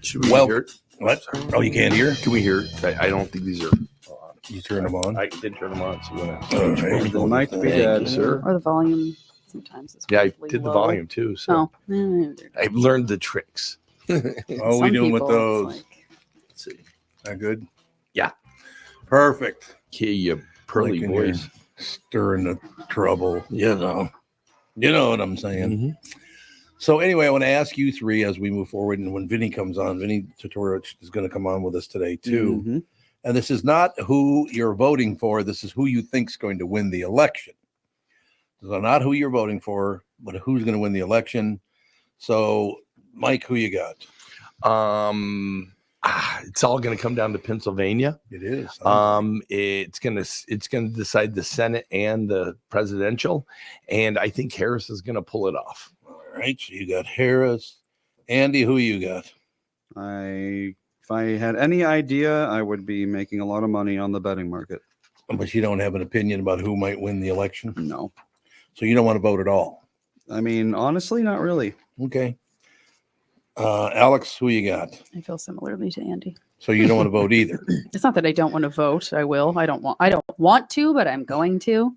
Should we hear it? What? Oh, you can't hear? Can we hear it? I don't think these are on. You turn them on? I did turn them on. So you want All to right. They might be Thank dead. you, sir. Or the volume sometimes is Yeah, I really did the low. volume too. So I've learned the tricks. Oh, we Some doing with people, those? it's like, Let's see. That good? Yeah. Perfect. Okay, you pearly Like boys. Stirring the trouble. You know what I'm saying. Mm-hmm. So anyway, I want to ask you three as we move forward, and when Vinnie comes on, Vinnie Tutorich is going to come on with us today too. Mhm. And this is not who you're voting for. This is who you think is going to win the election. So not who you're voting for, but who's going to win the election. So, Mike, who you got? It's all going to come down to Pennsylvania. It is. It's going to decide the Senate and the presidential, and I think Harris is going to pull it off. All right. So you got Harris. Andy, who you got? If I had any idea, I would be making a lot of money on the betting market. But you don't have an opinion about who might win the election. No. So you don't want to vote at all. I mean, honestly, not really. Okay. Alex, who you got? I feel similarly to Andy. So you don't want to vote either. It's not that I don't want to vote. I will. I don't want to, but I'm going to.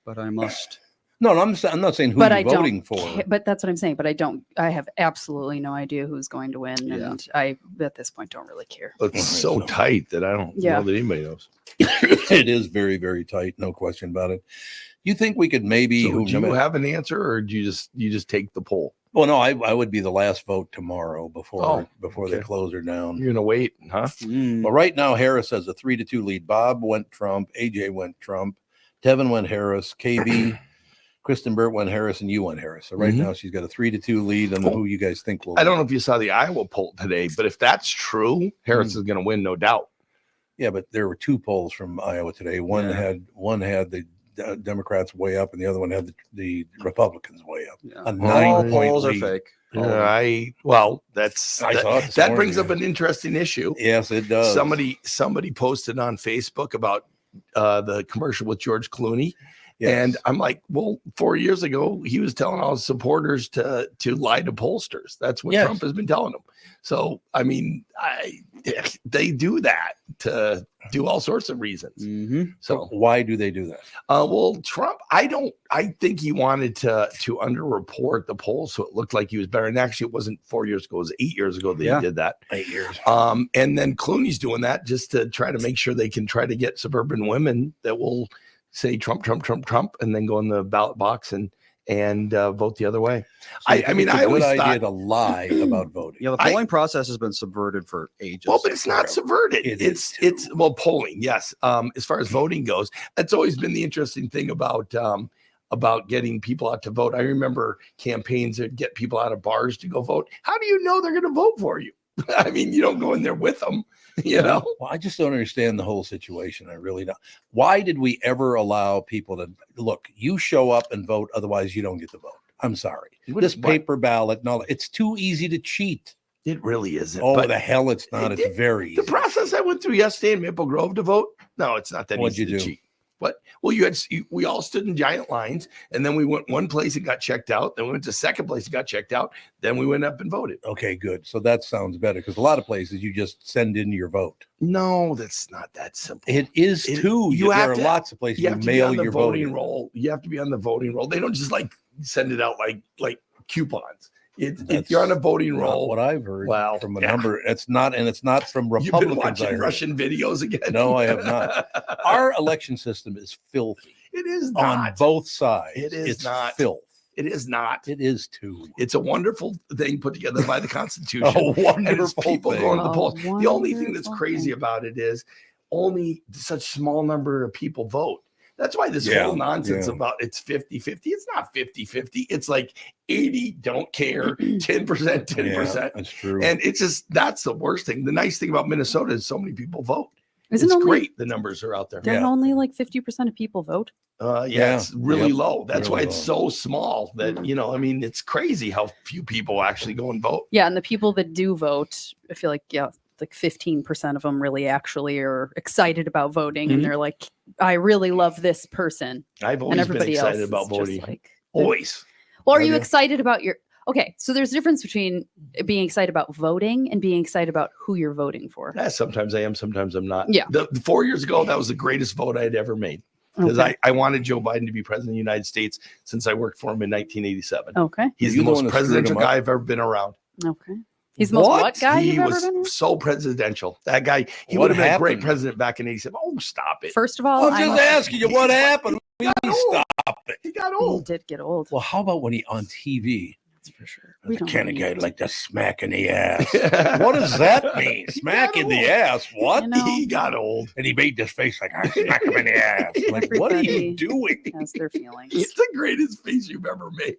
But I must. No, I'm not saying who But you're I don't voting for. But that's what I'm saying. But I have absolutely no idea who's going to win. Yeah. And I, at this point, don't really care. It's so tight that I don't know that anybody knows. It is very, very tight. No question about it. You think we could maybe? So do you have an answer, or do you just take the poll? Well, no, I would be the last vote tomorrow before okay. they close her down. You're gonna wait, huh? Well, right now Harris has a 3-2 lead. Bob went Trump. AJ went Trump. Tevin went Harris. KB, Kristen Burt went Harris, and you went Harris. So right now she's got a 3-2 lead on who you guys think will. I don't know if you saw the Iowa poll today, but if that's true, Harris is gonna win, no doubt. Yeah, but there were two polls from Iowa today. One had the Democrats way up, and the other one had the Republicans way up. Yeah. A 9-point polls are lead. fake. That brings up an interesting issue. Yes, it does. Somebody posted on Facebook about the commercial with George Clooney. Yes. And I'm like, well, 4 years ago, he was telling all his supporters to lie to pollsters. That's what Trump has been telling them. So, I mean, they do that to do all sorts of reasons. Mm-hmm. So why do they do that? Well, Trump, I think he wanted to underreport the polls so it looked like he was better. And actually, it wasn't 4 years ago. It was 8 years ago that he did that. 8 years. And then Clooney's doing that just to try to make sure they can try to get suburban women that will say Trump, Trump, Trump, Trump, and then go in the ballot box and vote the other way. So I mean, I always idea thought to lie about voting. Yeah, the polling process has been subverted for ages. Well, but it's not subverted. It's polling, yes. As far as voting goes, that's always been the interesting thing about getting people out to vote. I remember campaigns that get people out of bars to go vote. How do you know they're going to vote for you? I mean, you don't go in there with them. You know, well, I just don't understand the whole situation. I really don't. Why did we ever allow people to look? You show up and vote, otherwise you don't get to vote. I'm sorry. This paper ballot and all that, it's too easy to cheat. It really isn't. Oh, the hell, it's not. It's very easy. The process I went through yesterday in Maple Grove to vote. No, it's not that easy to cheat. What? Well, we all stood in giant lines, and then we went one place and got checked out. Then we went to second place and got checked out. Then we went up and voted. Okay, good. So that sounds better because a lot of places you just send in your vote. No, that's not that simple. It is too. There are lots of places you mail your voting roll. You have to be on the voting roll. They don't just like send it out like coupons. If you're on a voting roll, what I've heard from a number, it's not from Republicans. You've been watching Russian videos again. No, I have not. Our election system is filthy. It is not. On both sides. It's not filth. It is not. It is too. It's a wonderful thing put together by the Constitution. A wonderful people thing. going to the polls. The only thing that's crazy about it is only such small number of people vote. That's why this whole nonsense about it's 50-50. It's not 50-50. It's like 80 don't care, 10%, 10%. Yeah, that's true. And it's just, that's the worst thing. The nice thing about Minnesota is so many people vote. It's great. The numbers are out there. Don't only like 50% of people vote? It's really low. That's why it's so small that, I mean, it's crazy how few people actually go and vote. Yeah. And the people that do vote, I feel like, like 15% of them really actually are excited about voting. And they're like, I really love this person. I've always been excited about voting. Like, always. Well, are you excited about Okay, so there's a difference between being excited about voting and being excited about who you're voting for. Yeah, sometimes I am, sometimes I'm not. Yeah. The 4 years ago, that was the greatest vote I had ever made because Okay. I wanted Joe Biden to be president of the United States since I worked for him in 1987. Okay. He's You the the one most that screwed presidential him up? guy I've ever been around. Okay. He's the most what guy He you've ever was been with? so presidential. That guy, he What would have been a great happened? president back in 87. Oh, stop it. First of all, I'm just asking you what happened. He got old. Stop it. He got He old. did get old. Well, how about when he on TV? That's for sure. We The don't kind of guy need- like to smack in the ass. What does that mean? Smack in the ass? What? You know, He got old. And he made this face like I smack him in the ass. Like, what are Everybody- you doing? has their feelings. It's the greatest face you've ever made.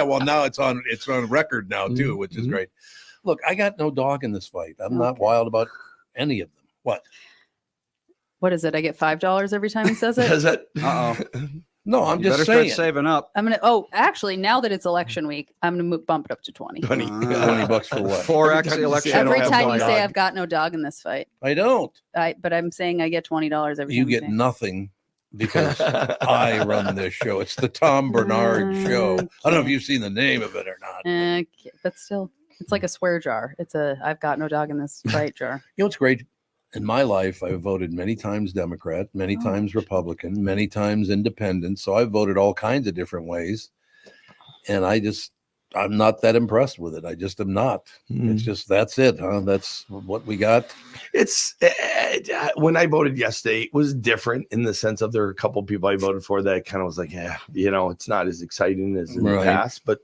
Well, now it's on record now too, which is Mhm. great. Look, I got no dog in this fight. I'm not Okay. wild about any of them. What? What is it? I get $5 every time he says it. Does that? Uh-oh. No, I'm You just better start saying. saving up. I'm gonna. Oh, actually, now that it's election week, I'm gonna bump it up to 20. 20. $20 for what? 4x Every time the you election. say I don't Every have time no you say dog. I've got no dog in this fight, I don't. but I'm saying I get $20 every You time. get say. nothing because I run this show. It's the Tom Bernard show. I don't know if you've seen the name of it or not. But still, it's like a swear jar. It's a I've got no dog in this fight jar. You know what's great? In my life, I've voted many times Democrat, many Oh. times Republican, many times independent. So I've voted all kinds of different ways. And I'm not that impressed with it. I just am not. It's just, that's it, huh? That's what we got. It's when I voted yesterday, it was different in the sense of there were a couple of people I voted for that kind of was like, yeah, it's not as exciting as in Right. the past, but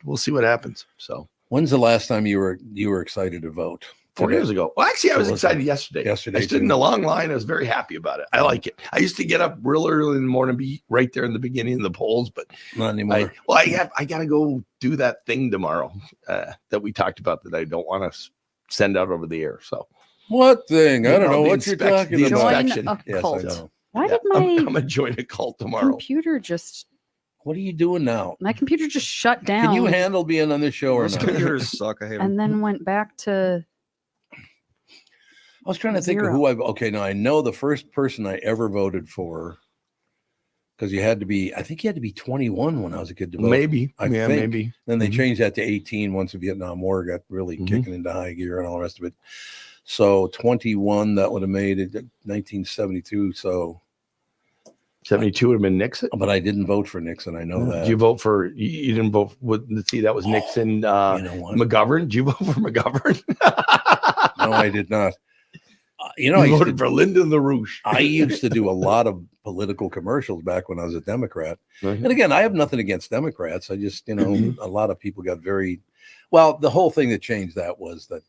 we'll see what happens. So When's the last time you were excited to vote? 4 years ago. Well, actually, I So was was excited yesterday. yesterday I stood in too. a long line. I was very happy about it. I like it. I used to get up real early in the morning, be right there in the beginning of the polls, but Not anymore. I got to go do that thing tomorrow that we talked about that I don't want to send out over the air. So What thing? I don't know the what you're inspection- talking the about. Join inspection. a Yes, I cult. know. Why Yeah, did I'm my gonna join a cult tomorrow. computer just What are you doing now? shut down? Can you handle being on this show or Those not? computers suck. I hate them. and then went back to I was trying to think of Zero. who now I know the first person I ever voted for, because I think you had to be 21 when I was a kid to vote. Maybe. I Yeah, think. maybe. Then they Mhm. changed that to 18 once the Vietnam War got really Mhm. kicking into high gear and all the rest of it. So 21, that would have made it 1972. So, 72 would have been Nixon. but I didn't vote for Nixon. I know that. Did you vote for? You didn't vote. Let's see, that was Nixon. You know what? McGovern. Did you vote for McGovern? No, I did not. I I used voted to, for Lyndon LaRouche. I used to do a lot of political commercials back when I was a Democrat. Mhm. And again, I have nothing against Democrats. I just, Mhm. a lot of people got very well. The whole thing that changed that was that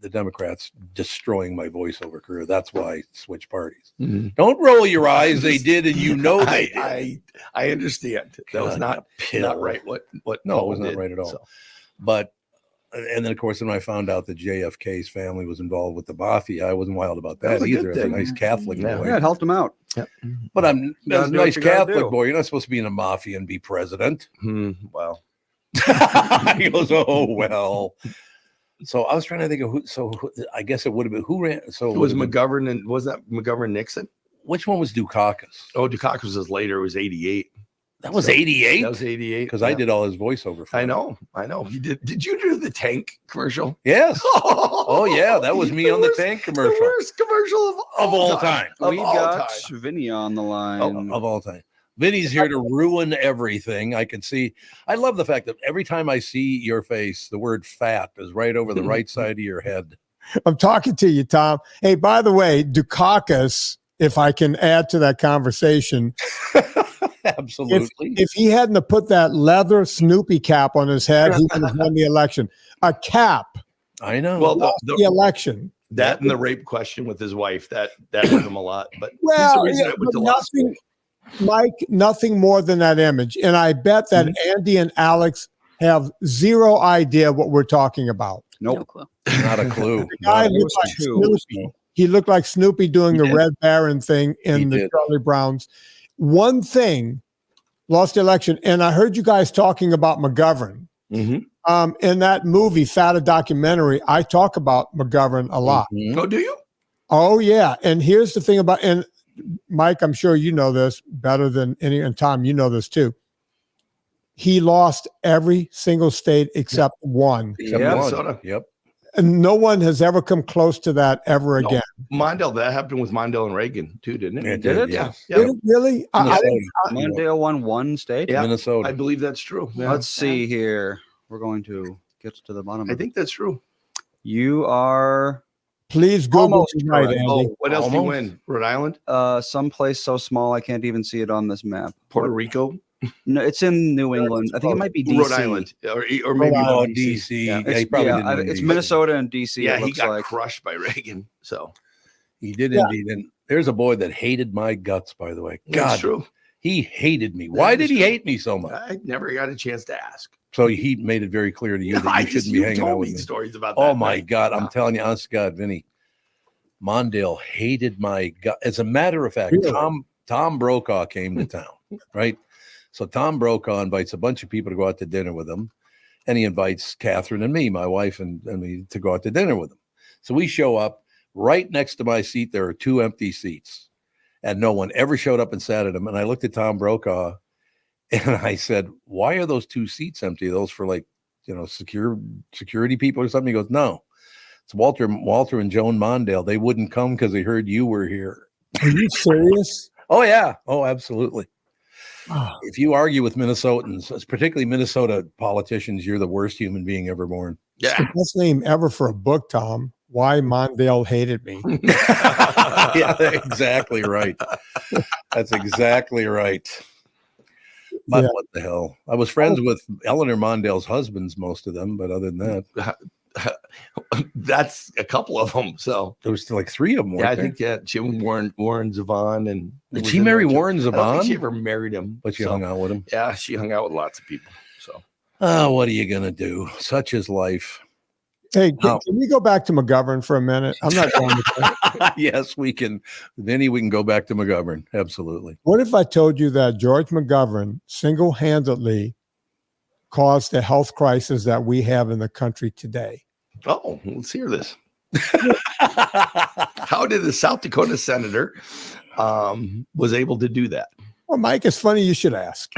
the Democrats destroying my voiceover career. That's why I switched parties. Mhm. Don't roll your eyes. They did, and you know they did. I understand. That was God, not you pill. not right. What No, it Paul was not did, right at all. so. But and then of course when I found out that JFK's family was involved with the mafia, I wasn't wild about That that, was a good either. As a thing. nice Catholic Yeah. boy. Yeah, it helped them out. But I'm Gotta as a do what nice you gotta Catholic do. boy. You're not supposed to be in a mafia and be president. Well, He goes, oh well. So I was trying to think of I guess it would have been who ran. So it was would have been- McGovern, and was that McGovern Nixon? Which one was Dukakis? Oh, Dukakis was later. It was 88. That was So, 88. That was 88. Because I did all his voiceover. For I him. know. You did. Did you do the tank commercial? Yes. Oh yeah, that was me on the worst- tank The commercial worst commercial of all time. Of We all got time. Vinnie on the line. of all time. Vinny's here to ruin everything. I can see. I love the fact that every time I see your face, the word fat is right over the right side of your head. I'm talking to you, Tom. Hey, by the way, Dukakis, if I can add to that conversation, Absolutely. if he hadn't have put that leather Snoopy cap on his head, he would have won the election. A cap I know. Well, lost the election. that and the rape question with his wife that hurt him a lot. But he's the Well, reason yeah, I went to but law school. nothing, Mike, nothing more than that image. And I bet that Andy and Alex have zero idea what we're talking about. no Nope. clue. Not a clue. The guy He looked was like two. Snoopy. He looked like Snoopy doing the did. Red Baron thing He in the did. Charlie Browns. One thing, lost the election. And I heard you guys talking about McGovern. Mhm. In that movie, Fata documentary, I talk about McGovern a lot. Mhm. Oh, do you? Oh, yeah. And here's the thing about, and Mike, I'm sure you know this better than any, and Tom, you know this too. he lost every single state except one. Except Yep. Minnesota. Yep. And no one has ever come close to that ever No. again. Mondale, that happened with Mondale and Reagan too, didn't it? It did it? Yeah. yes. Yeah. Did it really? I didn't, Minnesota. Mondale won one state. Yeah. Minnesota. I believe that's true. Yeah. Let's see here. We're going to get to the bottom. I Of it. think that's true. You are please Google Almost it right, correct. Andy. Oh, what else do you Almost. win? Rhode Island, someplace so small I can't even see it on this map. Puerto Rico, No, it's in New England. I think it might be DC. Rhode Island, or maybe Rhode Oh, Island. DC. Yeah. Yeah, he probably yeah, didn't win it's DC. Minnesota and DC. Yeah, it he looks got like. crushed by Reagan. So He did Yeah. indeed. And there's a boy that hated my guts, by the way. that's God, true. he hated me. Why That is did he true. hate me so much? I never got a chance to ask. So he made it very clear to you that I you just shouldn't be hanging out told with me me. stories about that. Oh my night. God. I'm Yeah. telling you, honest to God, Vinny, Mondale hated my gut. As a matter of fact, Really? Tom Brokaw came to town, right? So Tom Brokaw invites a bunch of people to go out to dinner with him. And he invites Catherine and me, my wife, and me to go out to dinner with him. So we show up. Right next to my seat, there are 2 empty seats. And no one ever showed up and sat at them. And I looked at Tom Brokaw and I said, why are those 2 seats empty? Are those for like, security people or something? He goes, no. It's Walter and Joan Mondale. They wouldn't come because they heard you were here. Are you serious? Oh, yeah. Oh, absolutely. Oh, If you argue with Minnesotans, particularly Minnesota politicians, you're the worst human being ever born. it's the best name ever for a book, Tom. Why Mondale hated me. Yeah, exactly right. That's exactly right. But Yeah. what the hell? I was friends with Eleanor Mondale's husbands, most of them, but other than that, That's a couple of them. So there was still like 3 of them. yeah, I think Jim Warren Zevon, and Did was she in marry there, too. Warren I don't think she Zevon? ever married him, But she so, hung out with him. Yeah, she hung out with lots of people. So Oh, what are you gonna do? Such is life. Hey, Oh. can we go back to McGovern for a minute? I'm not going with that. Yes, we can. Vinny, we can go back to McGovern. Absolutely. What if I told you that George McGovern single-handedly caused the health crisis that we have in the country today? oh, let's hear this. How did the South Dakota senator was able to do that? Well, Mike, it's funny you should ask.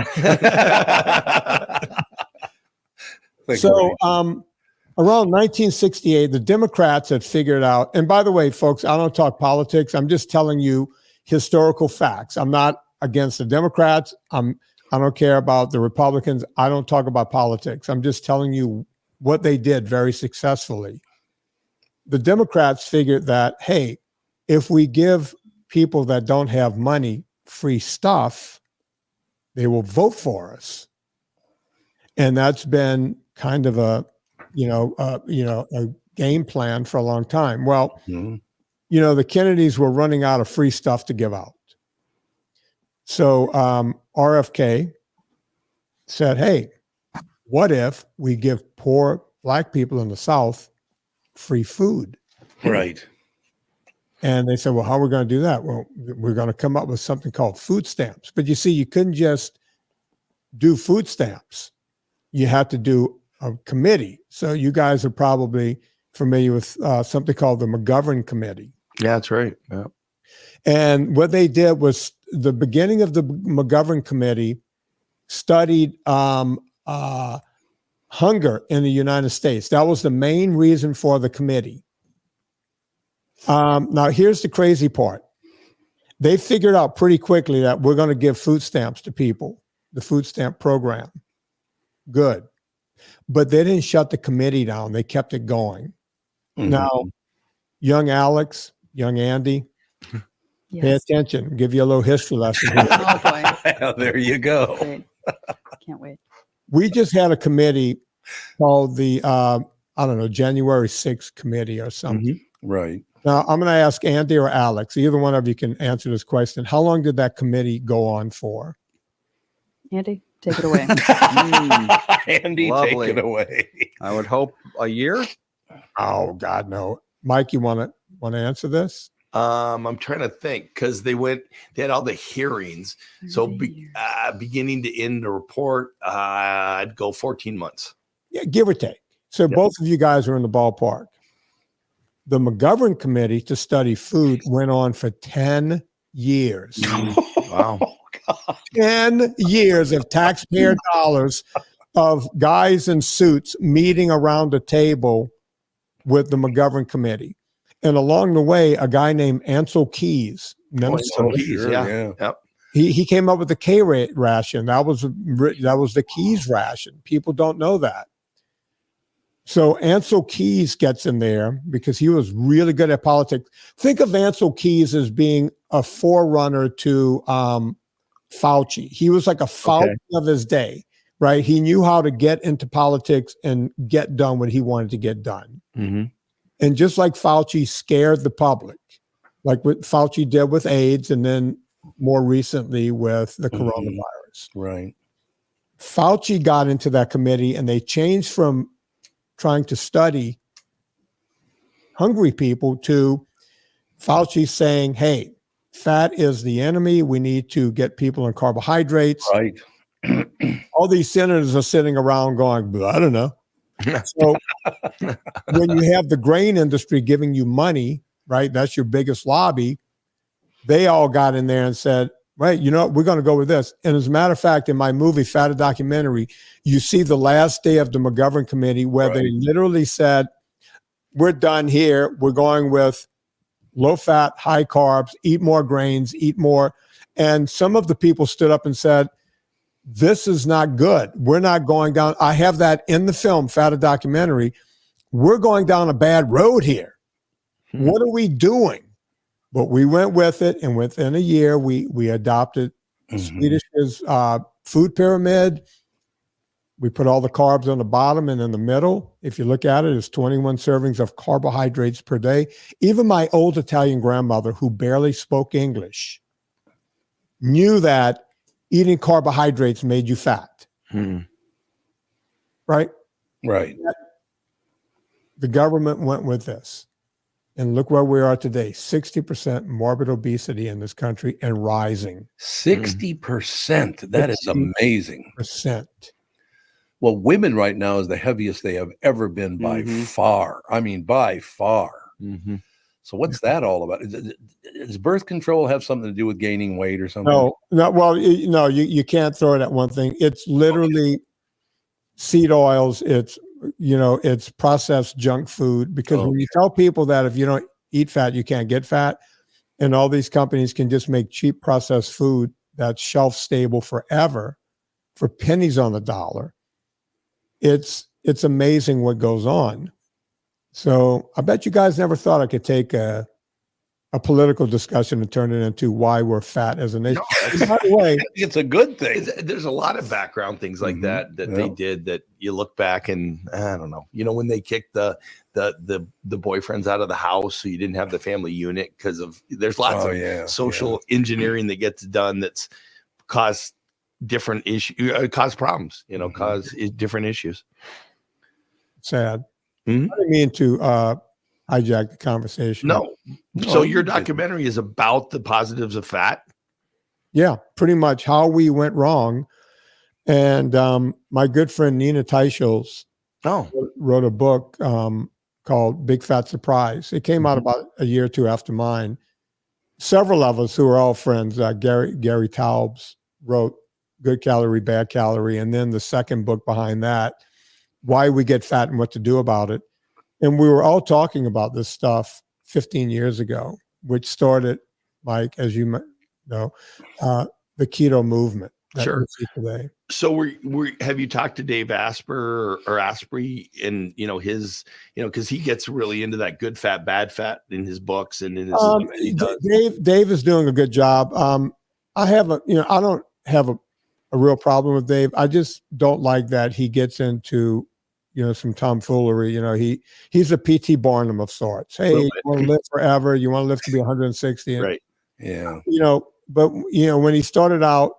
So, around 1968, the Democrats had figured out, and by the way, folks, I don't talk politics. I'm just telling you historical facts. I'm not against the Democrats. I don't care about the Republicans. I don't talk about politics. I'm just telling you what they did very successfully. The Democrats figured that, hey, if we give people that don't have money free stuff, they will vote for us. And that's been kind of a game plan for a long time. Well, Mhm. the Kennedys were running out of free stuff to give out. So RFK said, hey, what if we give poor Black people in the South free food? Right. And they said, well, how are we going to do that? Well, we're going to come up with something called food stamps. But you see, you couldn't just do food stamps. You had to do a committee. So you guys are probably familiar with something called the McGovern Committee. Yeah, that's right. Yeah. And what they did was the beginning of the McGovern Committee studied hunger in the United States. That was the main reason for the committee. Now, here's the crazy part. They figured out pretty quickly that we're going to give food stamps to people, the food stamp program. Good. But they didn't shut the committee down. They kept it going. Mhm. Now, young Alex, young Andy, pay Yes. attention. Give you a little history lesson here. Oh boy. There you go. Great. Can't wait. We just had a committee called the, January 6th committee or something. Right. Now, I'm going to ask Andy or Alex. Either one of you can answer this question. How long did that committee go on for? Andy, take it away. Andy, Lovely. take it away. I would hope a year. Oh, God, no. Mike, you want to answer this? I'm trying to think because they had all the hearings. So beginning to end the report, I'd go 14 months. Yeah, give or take. So both of you guys are in the ballpark. The McGovern Committee to study food went on for 10 years. Wow. 10 years of taxpayer dollars of guys in suits meeting around a table with the McGovern committee. And along the way, a guy named Ansel Keys, Yep. he came up with the K ration. That was the Keys ration. People don't know that. So Ansel Keys gets in there because he was really good at politics. Think of Ansel Keys as being a forerunner to Fauci. He was like a Fauci of his day, right? He knew how to get into politics and get done what he wanted to get done. Mm-hmm. And just like Fauci scared the public, like what Fauci did with AIDS and then more recently with the coronavirus. Right. Fauci got into that committee and they changed from trying to study hungry people to Fauci saying, hey, fat is the enemy. We need to get people on carbohydrates. Right. All these senators are sitting around going, I don't know. So when you have the grain industry giving you money, right, that's your biggest lobby, they all got in there and said, right, you know what, we're going to go with this. And as a matter of fact, in my movie, Fat, a Documentary, you see the last day of the McGovern committee where they literally said, we're done here. We're going with low fat, high carbs, eat more grains, eat more. And some of the people stood up and said, this is not good. We're not going down. I have that in the film, Fat, a Documentary. We're going down a bad road here. What are we doing? But we went with it, and within a year, we adopted Swedish's food pyramid. We put all the carbs on the bottom, and in the middle, if you look at it, it's 21 servings of carbohydrates per day. Even my old Italian grandmother, who barely spoke English, knew that eating carbohydrates made you fat. Right? Right. The government went with this. And look where we are today, 60% morbid obesity in this country and rising. 60%. That is amazing. Percent. Well, women right now is the heaviest they have ever been by far. I mean, by far. So what's that all about? Does birth control have something to do with gaining weight or something? No. Well, no, you can't throw it at one thing. It's literally seed oils. It's processed junk food, because when you tell people that if you don't eat fat, you can't get fat, and all these companies can just make cheap processed food that's shelf stable forever for pennies on the dollar, it's amazing what goes on. So I bet you guys never thought I could take a political discussion and turn it into why we're fat as a nation. No, by the way, it's a good thing. There's a lot of background things like that they did that you look back and I don't know. When they kicked the boyfriends out of the house, so you didn't have the family unit because of there's lots of social engineering that gets done that's caused different issues, cause problems. Cause different issues. Sad. I didn't mean to hijack the conversation. No. So your documentary is about the positives of fat? Yeah, pretty much how we went wrong. And my good friend Nina Teichels wrote a book called Big Fat Surprise. It came out about a year or two after mine. Several of us who are all friends, Gary Taubes wrote Good Calorie, Bad Calorie. And then the second book behind that, Why We Get Fat and What to Do About It. And we were all talking about this stuff 15 years ago, which started, Mike, as you know, the keto movement. Sure. Today. So have you talked to Dave Asper or Asprey and, his, because he gets really into that good fat, bad fat in his books and in his, Dave is doing a good job. I don't have a real problem with Dave. I just don't like that he gets into some tomfoolery. He's a P.T. Barnum of sorts. Hey, you want to live forever? You want to live to be 160? Right. Yeah. But when he started out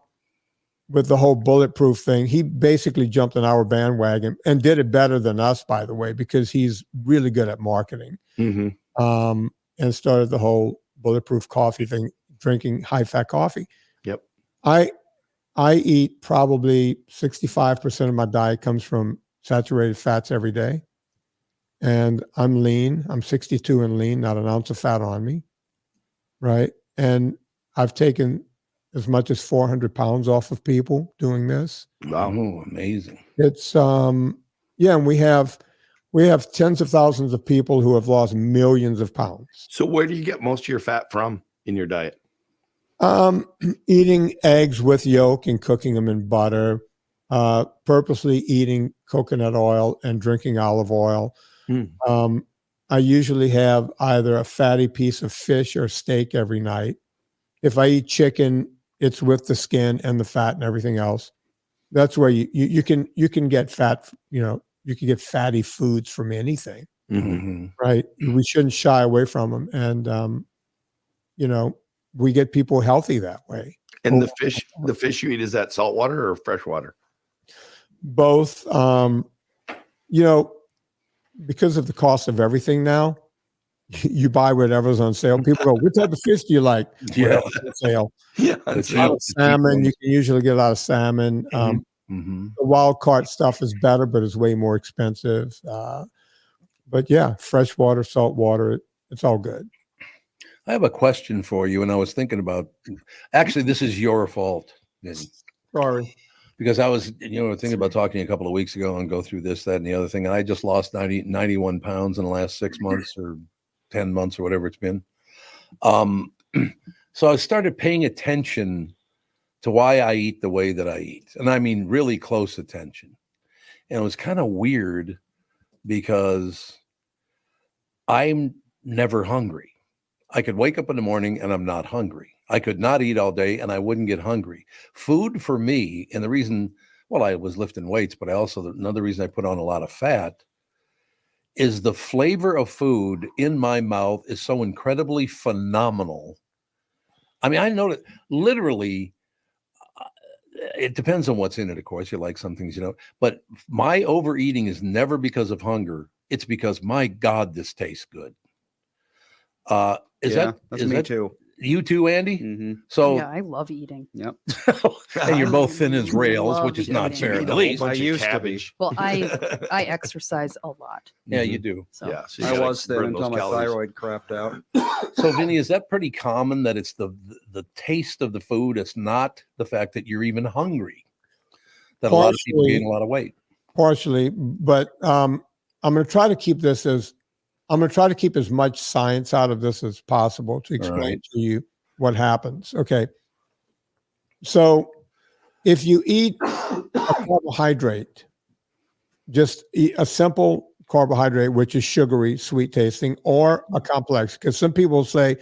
with the whole bulletproof thing, he basically jumped on our bandwagon and did it better than us, by the way, because he's really good at marketing. And started the whole bulletproof coffee thing, drinking high-fat coffee. Yep. I eat probably 65% of my diet comes from saturated fats every day. And I'm lean. I'm 62 and lean, not an ounce of fat on me. Right. And I've taken as much as 400 pounds off of people doing this. Wow. Oh, amazing. It's yeah, and we have tens of thousands of people who have lost millions of pounds. So where do you get most of your fat from in your diet? Eating eggs with yolk and cooking them in butter, purposely eating coconut oil and drinking olive oil. I usually have either a fatty piece of fish or steak every night. If I eat chicken, it's with the skin and the fat and everything else. That's where you can get fat, you can get fatty foods from anything, right? We shouldn't shy away from them. And, we get people healthy that way. And the fish you eat, is that saltwater or freshwater? Both, because of the cost of everything now, you buy whatever's on sale. People go, what type of fish do you like? Yeah. Whatever's on sale. Yeah. Salmon, you can usually get a lot of salmon. The wild caught stuff is better, but it's way more expensive. But yeah, freshwater, saltwater, it's all good. I have a question for you, and I was thinking about, actually, this is your fault, Vinnie. Sorry. Because I was, thinking about talking to you a couple of weeks ago and go through this, that, and the other thing. And I just lost 91 pounds in the last 6 months or 10 months or whatever it's been. So I started paying attention to why I eat the way that I eat. And I mean, really close attention. And it was kind of weird because I'm never hungry. I could wake up in the morning and I'm not hungry. I could not eat all day and I wouldn't get hungry. Food for me, and the reason, well, I was lifting weights, but another reason I put on a lot of fat is the flavor of food in my mouth is so incredibly phenomenal. I mean, I know that literally, it depends on what's in it, of course. You like some things, but my overeating is never because of hunger. It's because, my God, this tastes good. That's me too. You too, Andy? So yeah, I love eating. Yep. And you're both thin as rails, Love which is not eating. fair Eat in a the whole least. bunch I of used to be. cabbage. Well, I exercise a lot. Yeah, you do. So, Yeah, So you I gotta was thin burn until those my calories. thyroid crapped out. So, Vinny, is that pretty common that it's the taste of the food? It's not the fact that you're even hungry. That a lot of people gain a lot of weight. Partially, but I'm going to try to keep as much science out of this as possible to explain to you what happens. Okay. So if you eat a carbohydrate, just eat a simple carbohydrate, which is sugary, sweet tasting, or a complex, because some people say,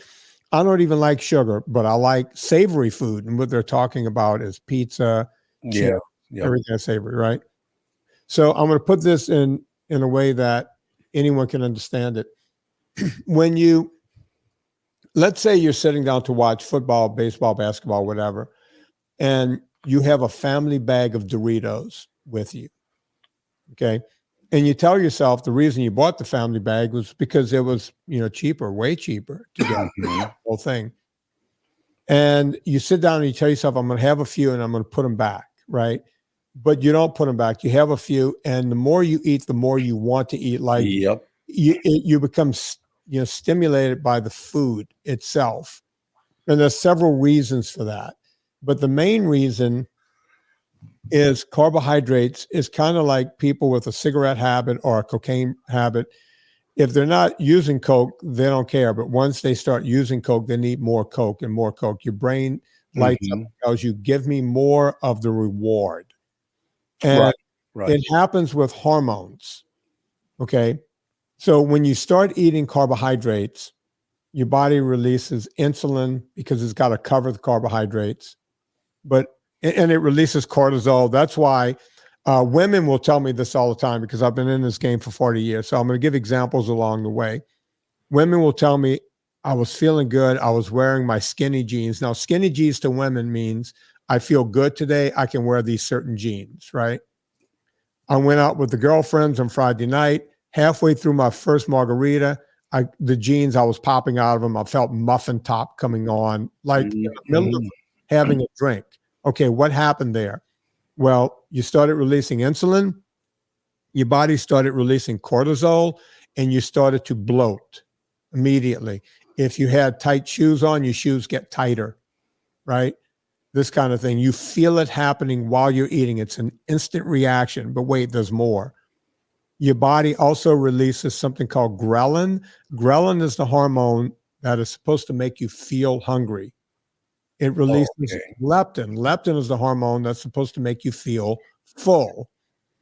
I don't even like sugar, but I like savory food. And what they're talking about is pizza, chips, everything that's savory, right? So I'm going to put this in a way that anyone can understand it. When let's say you're sitting down to watch football, baseball, basketball, whatever, and you have a family bag of Doritos with you, okay? And you tell yourself the reason you bought the family bag was because it was, cheaper, way cheaper to get the whole thing. And you sit down and you tell yourself, I'm going to have a few and I'm going to put them back, right? But you don't put them back. You have a few, and the more you eat, the more you want to eat. Like you become stimulated by the food itself. And there's several reasons for that. But the main reason is carbohydrates is kind of like people with a cigarette habit or a cocaine habit. If they're not using Coke, they don't care. But once they start using Coke, they need more Coke and more Coke. Your brain lights up and tells you, give me more of the reward. And it happens with hormones. Okay. So when you start eating carbohydrates, your body releases insulin because it's got to cover the carbohydrates, and it releases cortisol. That's why women will tell me this all the time because I've been in this game for 40 years. So I'm going to give examples along the way. Women will tell me, I was feeling good. I was wearing my skinny jeans. Now, skinny jeans to women means I feel good today. I can wear these certain jeans, right? I went out with the girlfriends on Friday night. Halfway through my first margarita, the jeans, I was popping out of them. I felt muffin top coming on, like in the middle of having a drink. Okay, what happened there? Well, you started releasing insulin, your body started releasing cortisol, and you started to bloat immediately. If you had tight shoes on, your shoes get tighter, right? this kind of thing. You feel it happening while you're eating. It's an instant reaction, but wait, there's more. Your body also releases something called ghrelin. Ghrelin is the hormone that is supposed to make you feel hungry. It releases leptin. Leptin is the hormone that's supposed to make you feel full.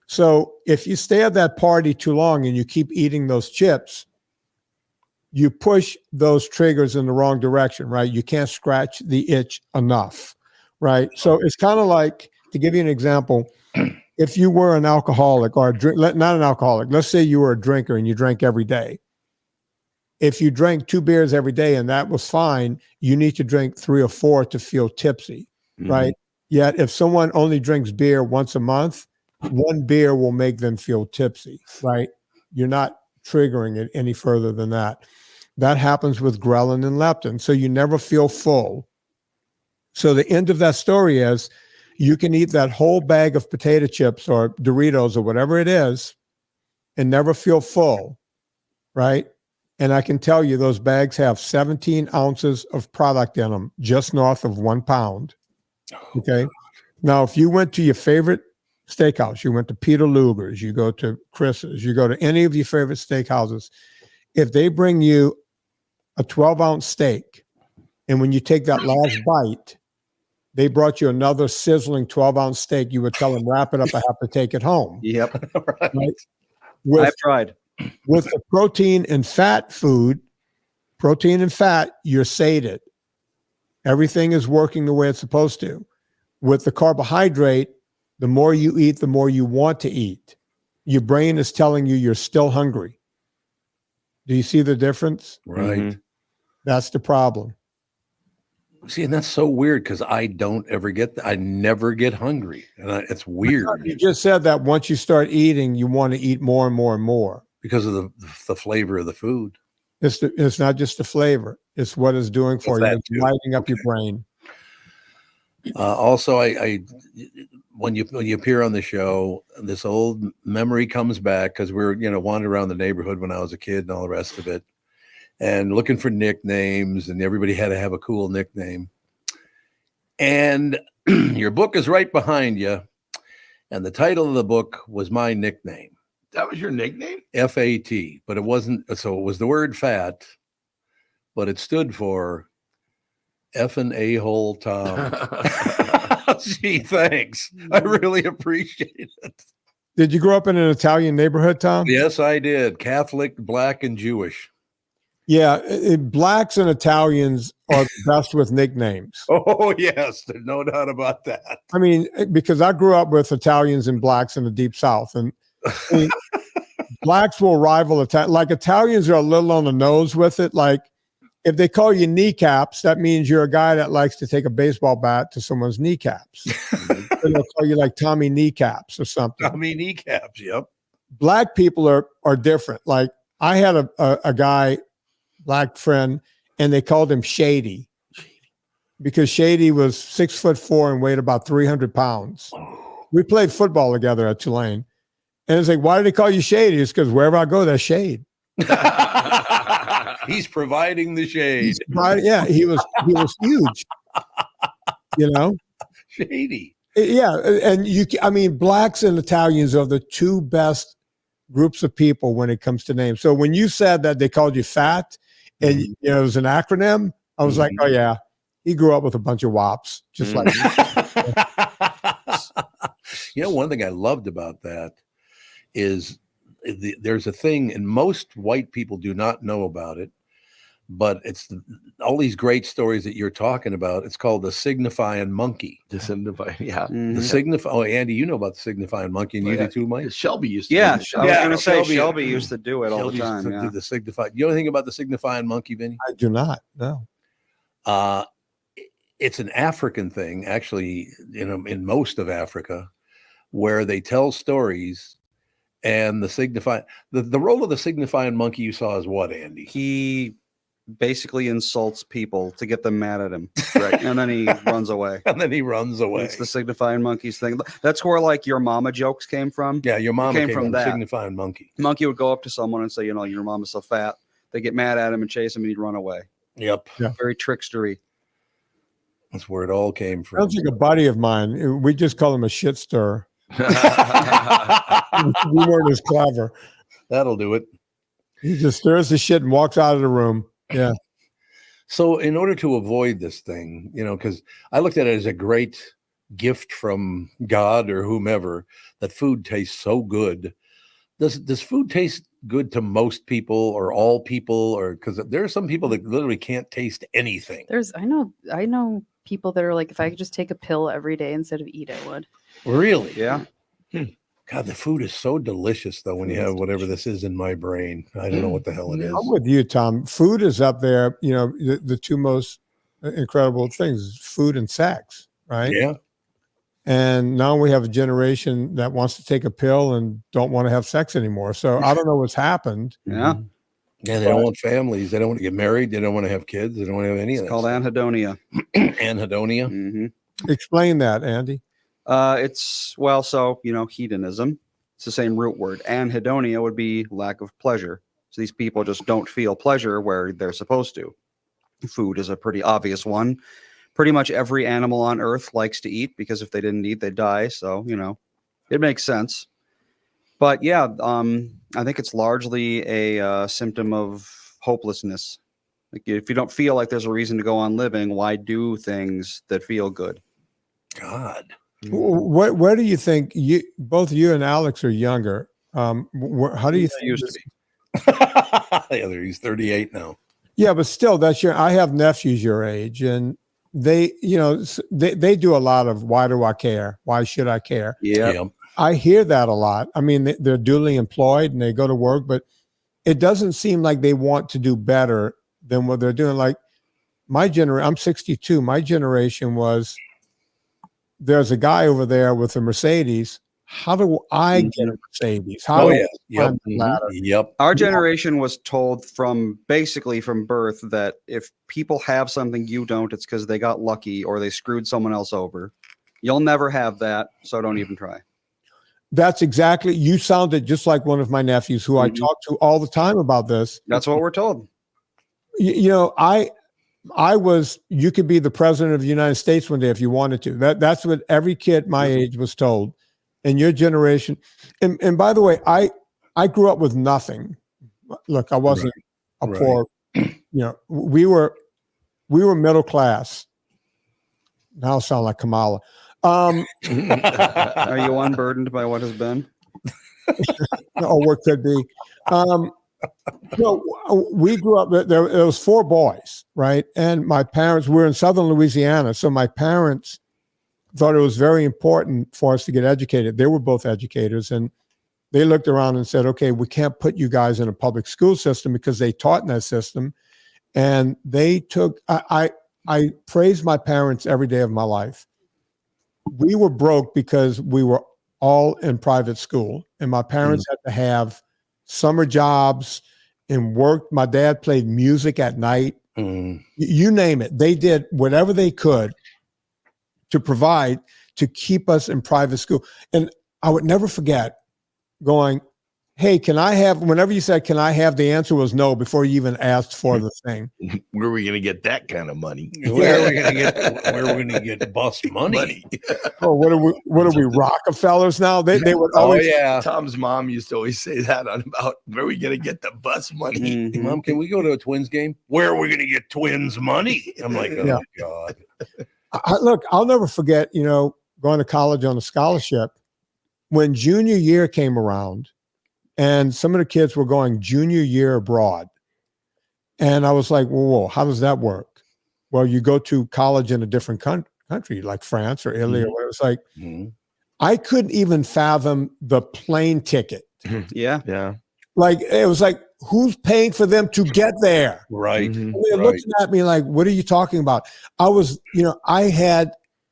So if you stay at that party too long and you keep eating those chips, you push those triggers in the wrong direction, right? You can't scratch the itch enough, right? So it's kind of like, to give you an example, if you were an alcoholic or not an alcoholic, let's say you were a drinker and you drank every day. If you drank 2 beers every day and that was fine, you need to drink 3 or 4 to feel tipsy, right? Yet if someone only drinks beer once a month, 1 beer will make them feel tipsy, right? You're not triggering it any further than that. That happens with ghrelin and leptin. So you never feel full. So the end of that story is you can eat that whole bag of potato chips or Doritos or whatever it is and never feel full, right? And I can tell you those bags have 17 ounces of product in them, just north of 1 pound. Okay. Now, if you went to your favorite steakhouse, you went to Peter Luger's, you go to Chris's, you go to any of your favorite steakhouses, if they bring you a 12-ounce steak, and when you take that last bite, they brought you another sizzling 12-ounce steak, you would tell them, wrap it up, I have to take it home. Yep. Right? I've tried. With the protein and fat food, protein and fat, you're sated. Everything is working the way it's supposed to. With the carbohydrate, the more you eat, the more you want to eat. Your brain is telling you you're still hungry. Do you see the difference? Right. That's the problem. See, and that's so weird because I don't ever I never get hungry. And it's weird. You just said that once you start eating, you want to eat more and more and more. Because of the flavor of the food. It's not just the flavor. It's what it's doing for you. It's lighting up your brain. Also, I when you appear on the show, this old memory comes back because we're wandering around the neighborhood when I was a kid and all the rest of it, and looking for nicknames, and everybody had to have a cool nickname. And your book is right behind you, and the title of the book was my nickname. That was your nickname? FAT, but it wasn't. So it was the word fat, but it stood for effing a-hole Tom. Gee, thanks. I really appreciate it. Did you grow up in an Italian neighborhood, Tom? Yes, I did. Catholic, Black, and Jewish. Yeah, Blacks and Italians are the best with nicknames. Oh, yes. There's no doubt about that. I mean, because I grew up with Italians and Blacks in the Deep South, and I mean, Blacks will rival Italians. Like, Italians are a little on the nose with it. Like, if they call you kneecaps, that means you're a guy that likes to take a baseball bat to someone's kneecaps. They'll call you like Tommy Kneecaps or something. Tommy Kneecaps, yep. Black people are different. Like, I had a guy, Black friend, and they called him Shady because Shady was 6'4" and weighed about 300 pounds. We played football together at Tulane. And it's like, why do they call you Shady? It's because wherever I go, there's shade. He's providing the shade. Yeah, he was huge. Shady. Yeah, and Blacks and Italians are the two best groups of people when it comes to names. So when you said that they called you fat, and it was an acronym, I was like, oh yeah, he grew up with a bunch of wops, just like me. One thing I loved about that is there's a thing, and most white people do not know about it, but it's all these great stories that you're talking about. It's called the signifying monkey. The signifying, yeah. The signify. Oh, Andy, you know about the signifying monkey, and you do too, Mike. Shelby used to. Yeah, I was going to say Shelby- Shelby used to do it all the Shelby time. used to Yeah. do the signify. You know anything about the signifying monkey, Vinnie? I do not. No. It's an African thing, actually, in most of Africa, where they tell stories, and the role of the signifying monkey you saw is what, Andy? He basically insults people to get them mad at him, right? And then he runs away. And then he runs away. It's the signifying monkeys thing. That's where like your mama jokes came from. Yeah, your mama came from that. Signifying monkey. Monkey would go up to someone and say, your mama's so fat. They get mad at him and chase him, and he'd run away. Yep. Yeah. Very trickstery. That's where it all came from. Sounds like a buddy of mine. We just call him a shit stirrer. We weren't as clever. That'll do it. He just stirs the shit and walks out of the room. Yeah. So in order to avoid this thing, because I looked at it as a great gift from God or whomever, that food tastes so good. Does food taste good to most people or all people, or because there are some people that literally can't taste anything? I know people that are like, if I could just take a pill every day instead of eat, I would. Really? Yeah. God, the food is so delicious though when you have whatever this is in my brain. I don't know what the hell it is. I'm with you, Tom. Food is up there. The two most incredible things: food and sex, right? Yeah. And now we have a generation that wants to take a pill and don't want to have sex anymore. So I don't know what's happened. Yeah. Yeah, they don't want families. They don't want to get married. They don't want to have kids. They don't want to have any of that. It's called anhedonia. Anhedonia. Mm-hmm. Explain that, Andy. Hedonism. It's the same root word. Anhedonia would be lack of pleasure. So these people just don't feel pleasure where they're supposed to. Food is a pretty obvious one. Pretty much every animal on earth likes to eat, because if they didn't eat, they'd die. So, it makes sense. But yeah, I think it's largely a symptom of hopelessness. Like, if you don't feel like there's a reason to go on living, why do things that feel good? God. Where do you think both you and Alex are younger? How do you think Used to be. Yeah, he's 38 now. Yeah, but still, I have nephews your age, and they do a lot of, why do I care? Why should I care? Yeah. I hear that a lot. I mean, they're duly employed and they go to work, but it doesn't seem like they want to do better than what they're doing. Like I'm 62. My generation was, there's a guy over there with a Mercedes. How do I get a Mercedes? How do I climb the ladder? Yep. Our generation was told basically from birth that if people have something you don't, it's because they got lucky or they screwed someone else over. You'll never have that, so don't even try. That's exactly, you sounded just like one of my nephews who I talk to all the time about this. That's what we're told. You could be the president of the United States one day if you wanted to. That's what every kid my age was told. And your generation, and by the way, I grew up with nothing. Look, I wasn't a poor, we were middle class. Now I sound like Kamala. Are you unburdened by what has been? Or what could be. We grew up, there was 4 boys, right? And my parents, we're in Southern Louisiana. So my parents thought it was very important for us to get educated. They were both educators, and they looked around and said, okay, we can't put you guys in a public school system, because they taught in that system. And they took, I praise my parents every day of my life. We were broke because we were all in private school, and my parents had to have summer jobs and work. My dad played music at night. You name it. They did whatever they could to provide to keep us in private school. And I would never forget going, hey, whenever you said, can I have, the answer was no before you even asked for the thing. Where are we going to get that kind of money? Where are we going to get bus money? Oh, what are we Rockefellers now? They would always. Oh, yeah. Tom's mom used to always say that about, where are we going to get the bus money? Mom, can we go to a Twins game? Where are we going to get Twins money? I'm like, oh, God. Look, I'll never forget, going to college on a scholarship. When junior year came around, and some of the kids were going junior year abroad. And I was like, whoa, how does that work? Well, you go to college in a different country, like France or Italy or whatever. It's like, I couldn't even fathom the plane ticket. Yeah. Like, it was like, who's paying for them to get there? Right. And they're looking at me like, what are you talking about? I had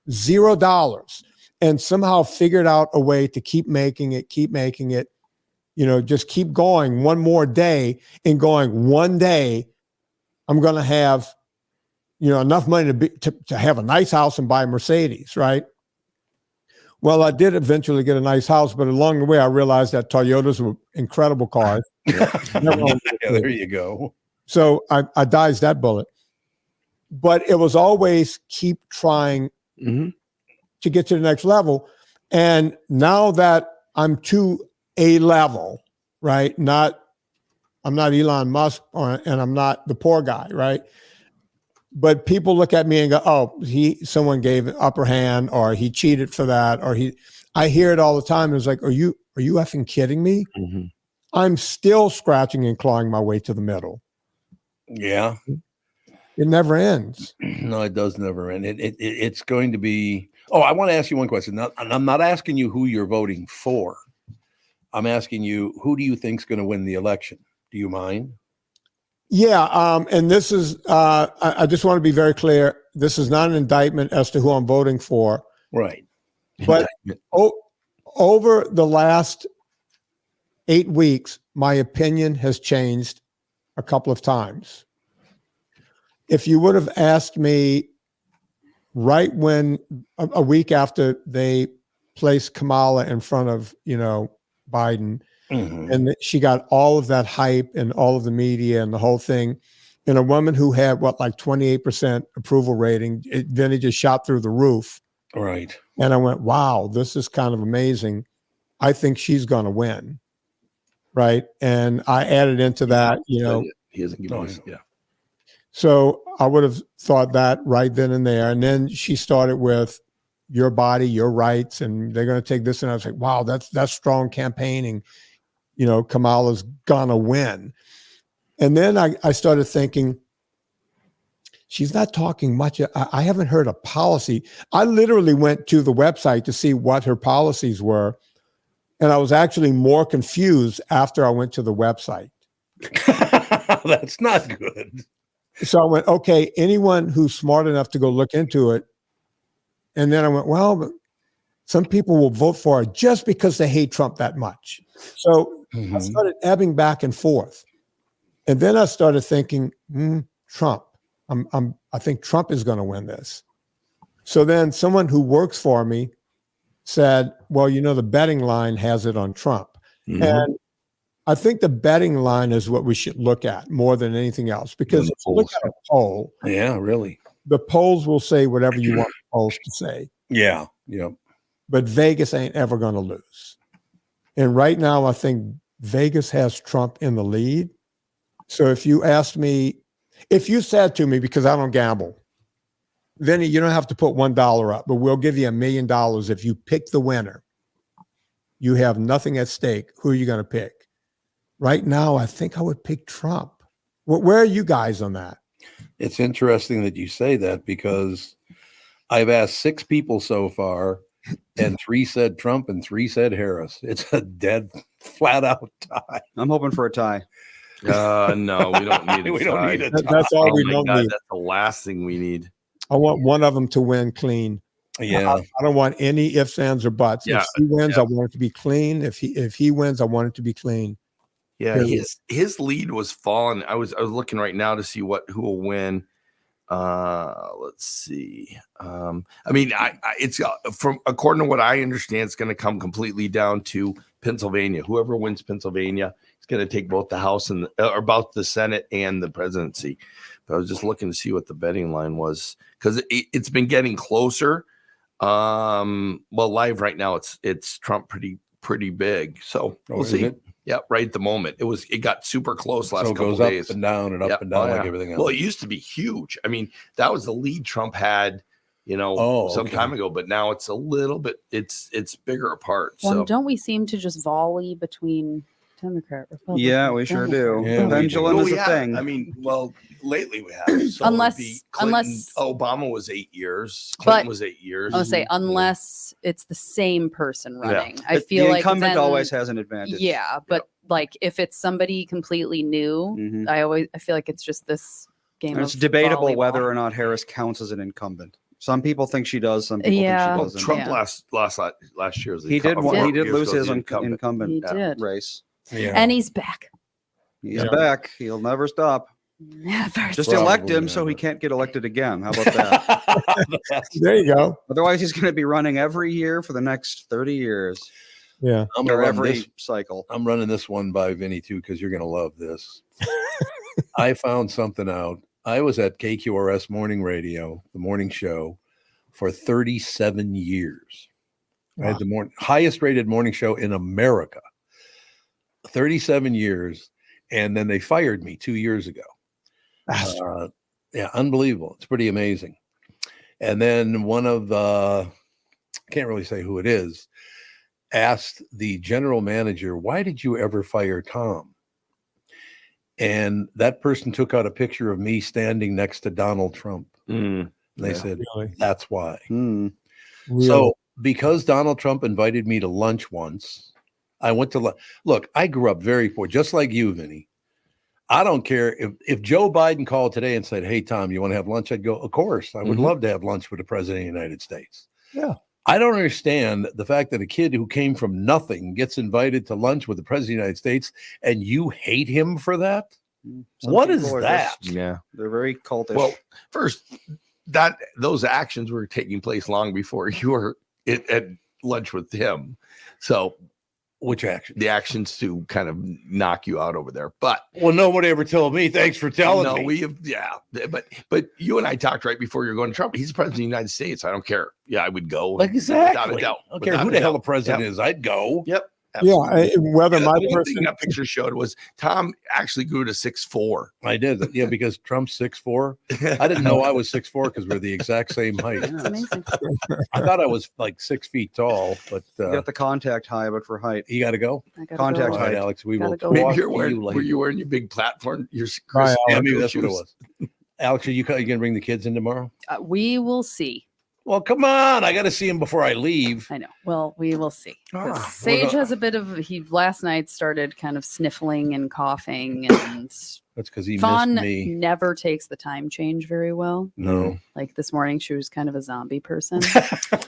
$0 and somehow figured out a way to keep making it, just keep going one more day, and going, one day I'm going to have, enough money to have a nice house and buy a Mercedes, right? Well, I did eventually get a nice house, but along the way, I realized that Toyotas were incredible cars. There you go. So I dodged that bullet. but it was always keep trying to get to the next level. And now that I'm to a level, right? I'm not Elon Musk and I'm not the poor guy, right? But people look at me and go, oh, someone gave an upper hand, or he cheated for that, or I hear it all the time. It's like, are you effing kidding me? Mm-hmm. I'm still scratching and clawing my way to the middle. Yeah. It never ends. No, it does never end. It's going to be. Oh, I want to ask you one question. I'm not asking you who you're voting for. I'm asking you, who do you think's going to win the election? Do you mind? Yeah. And this is, I just want to be very clear. This is not an indictment as to who I'm voting for. Right. But over the last 8 weeks, my opinion has changed a couple of times. If you would have asked me right when a week after they placed Kamala in front of, Biden, and she got all of that hype and all of the media and the whole thing, and a woman who had like 28% approval rating, then it just shot through the roof. Right. And I went, wow, this is kind of amazing. I think she's going to win. Right. And I added into that, He hasn't given us, yeah. So I would have thought that right then and there. And then she started with your body, your rights, and they're going to take this. And I was like, wow, that's strong campaigning. Kamala's going to win. And then I started thinking, she's not talking much. I haven't heard a policy. I literally went to the website to see what her policies were. And I was actually more confused after I went to the website. That's not good. So I went, okay, anyone who's smart enough to go look into it. And then I went, well, some people will vote for it just because they hate Trump that much. So I started ebbing back and forth. And then I started thinking, Trump. I think Trump is going to win this. So then someone who works for me said, well, the betting line has it on Trump. And I think the betting line is what we should look at more than anything else, because if you look at a poll, yeah, really, the polls will say whatever you want the polls to say. Yeah. Yeah. But Vegas ain't ever going to lose. And right now, I think Vegas has Trump in the lead. So if you said to me, because I don't gamble, Vinnie, you don't have to put $1 up, but we'll give you $1 million if you pick the winner. You have nothing at stake. Who are you going to pick? Right now, I think I would pick Trump. Where are you guys on that? It's interesting that you say that, because I've asked 6 people so far, and 3 said Trump and 3 said Harris. It's a dead, flat out tie. I'm hoping for a tie. No, we don't need a We tie. don't need a tie. That's all we my don't God, need. that's the last thing we need. I want one of them to win clean. Yeah. I don't want any ifs, ands, or buts. Yeah, If he wins, I want it to be clean. If he wins, I want it to be clean. Yeah, his lead was falling. I was looking right now to see who will win. Let's see. It's from according to what I understand, it's going to come completely down to Pennsylvania. Whoever wins Pennsylvania is going to take both the House and both the Senate and the presidency. But I was just looking to see what the betting line was, because it's been getting closer. Live right now, it's Trump pretty big. So we'll see. Yeah, right at the moment. It got super close last couple goes of days. up and down and up and down like everything else. Well, it used to be huge. I mean, that was the lead Trump had, some time ago, but now it's a little bit it's bigger apart. Well, so don't we seem to just volley between Democrat, Republican? Yeah, we sure do. Yeah, Pendulum Well, is we a have. thing. I mean, lately we have. So Unless- it'd be Clinton, unless- Obama was 8 years. But- Clinton was 8 years. I would say unless it's the same person running. I The feel like incumbent then, always has an advantage. Yeah, but like if it's somebody completely new, Mhm. I feel like it's just this game. And it's of debatable volleyball. whether or not Harris counts as an incumbent. Some people think she does. Some people Yeah. think she doesn't. Trump Yeah. last year was He did. incumbent. He did 4 years lose ago, his the incumbent. incumbent He did. race. Yeah. And he's back. He's Yeah. back. He'll never stop. Never Just stop. elect him Probably so he never. can't get elected again. How about that? There you go. Otherwise, he's going to be running every year for the next 30 years Yeah. I'm gonna or run every this. cycle. I'm running this one by Vinnie too, because you're gonna love this. I found something out I was at KQRS morning radio, the morning show, for 37 years. I had the highest rated morning show in America. 37 years. And then they fired me 2 years ago. Yeah, unbelievable. It's pretty amazing. And then one of the, can't really say who it is, asked the general manager, why did you ever fire Tom? And that person took out a picture of me standing next to Donald Trump. And they said, really? that's why. Really? So because Donald Trump invited me to lunch once, I went to lunch. Look, I grew up very poor, just like you, Vinnie. I don't care if Joe Biden called today and said, hey, Tom, you want to have lunch? I'd go, of course. I would love to have lunch with the president of the United States. Yeah. I don't understand the fact that a kid who came from nothing gets invited to lunch with the president of the United States and you hate him for that. What is that? Yeah, they're very cultish. Well, first, those actions were taking place long before you were at lunch with him. So, which action? The actions to kind of knock you out over there. But nobody ever told me. Thanks for telling me. We have, but you and I talked right before you're going to Trump. He's the president of the United States. I don't care. Yeah, I would go. Exactly. Without a doubt. I don't care who the hell the president is. I'd go. Yep. Absolutely. Yeah, whether my the person thing that picture showed was Tom actually grew to 6'4". I did. Yeah, because Trump's 6'4". I didn't know I was 6'4" because we're the exact same height. That's amazing. I thought I was like 6 feet tall, but you got the contact high, but for height. You got to go. Contact All height. right, Alex, we will. Maybe were you wearing your big platform? Your Right, yeah, maybe that's what it was. Alex, are you going to bring the kids in tomorrow? We will see. Well, come on. I got to see him before I leave. I know. Well, we will see. Sage has a bit of, he last night started kind of sniffling and coughing, and that's because he Fawn missed me. never takes the time change very well. No. Like this morning, she was kind of a zombie person.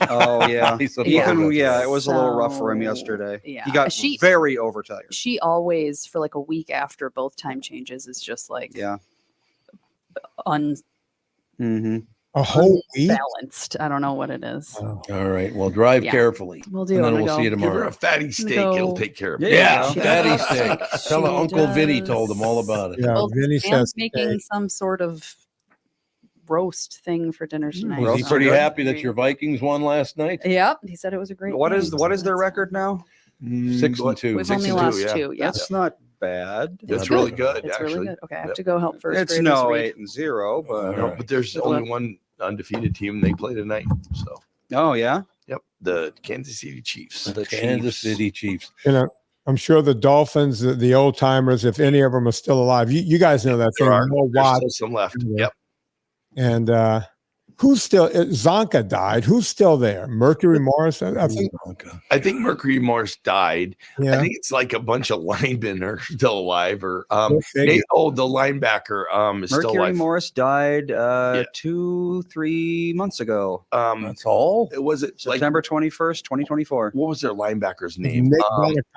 Oh, yeah. He's so Even, bad. yeah, it was a little rough for him yesterday. Yeah. He got very overtired. She always, for like a week after both time changes, is just like a whole week. Balanced. I don't know what it is. All right. Well, drive carefully. We'll do. And then we'll see you Give her tomorrow. a fatty steak. It'll take care of it. Yeah, She fatty does. steak. Tell her She Uncle Vinnie does. told him all about it. Yeah, Well, Vinnie Sam's says making some sort of roast thing for dinner tonight. Was he so- pretty happy that your Vikings won last night? Yep, he said it was a great. What game, is so their that's- record now? 6-2. We've 6 only and 2, lost yeah. 2. Yeah, That's not bad. That's really good. it's actually. really good. Okay, I have Yep. to go help first. It's graders no read. 8-0, but No, but there's only one undefeated team. They play tonight. So, oh yeah. yep, the Kansas City Chiefs. The Kansas City Chiefs. You know, I'm sure the Dolphins, the old timers, if any of them are still alive, you guys know that thing. There are. More There's Watt. still some left. Yep. And who's still? Zonka died. Who's still there? Mercury Morris. I think. I think Mercury Morris died. Yeah. I think it's like a bunch of linemen are still alive, or Go figure. the linebacker is still Mercury alive. Morris died 2-3 months ago. That's all? Was it like September 21st, 2024. what was their linebacker's name? Nick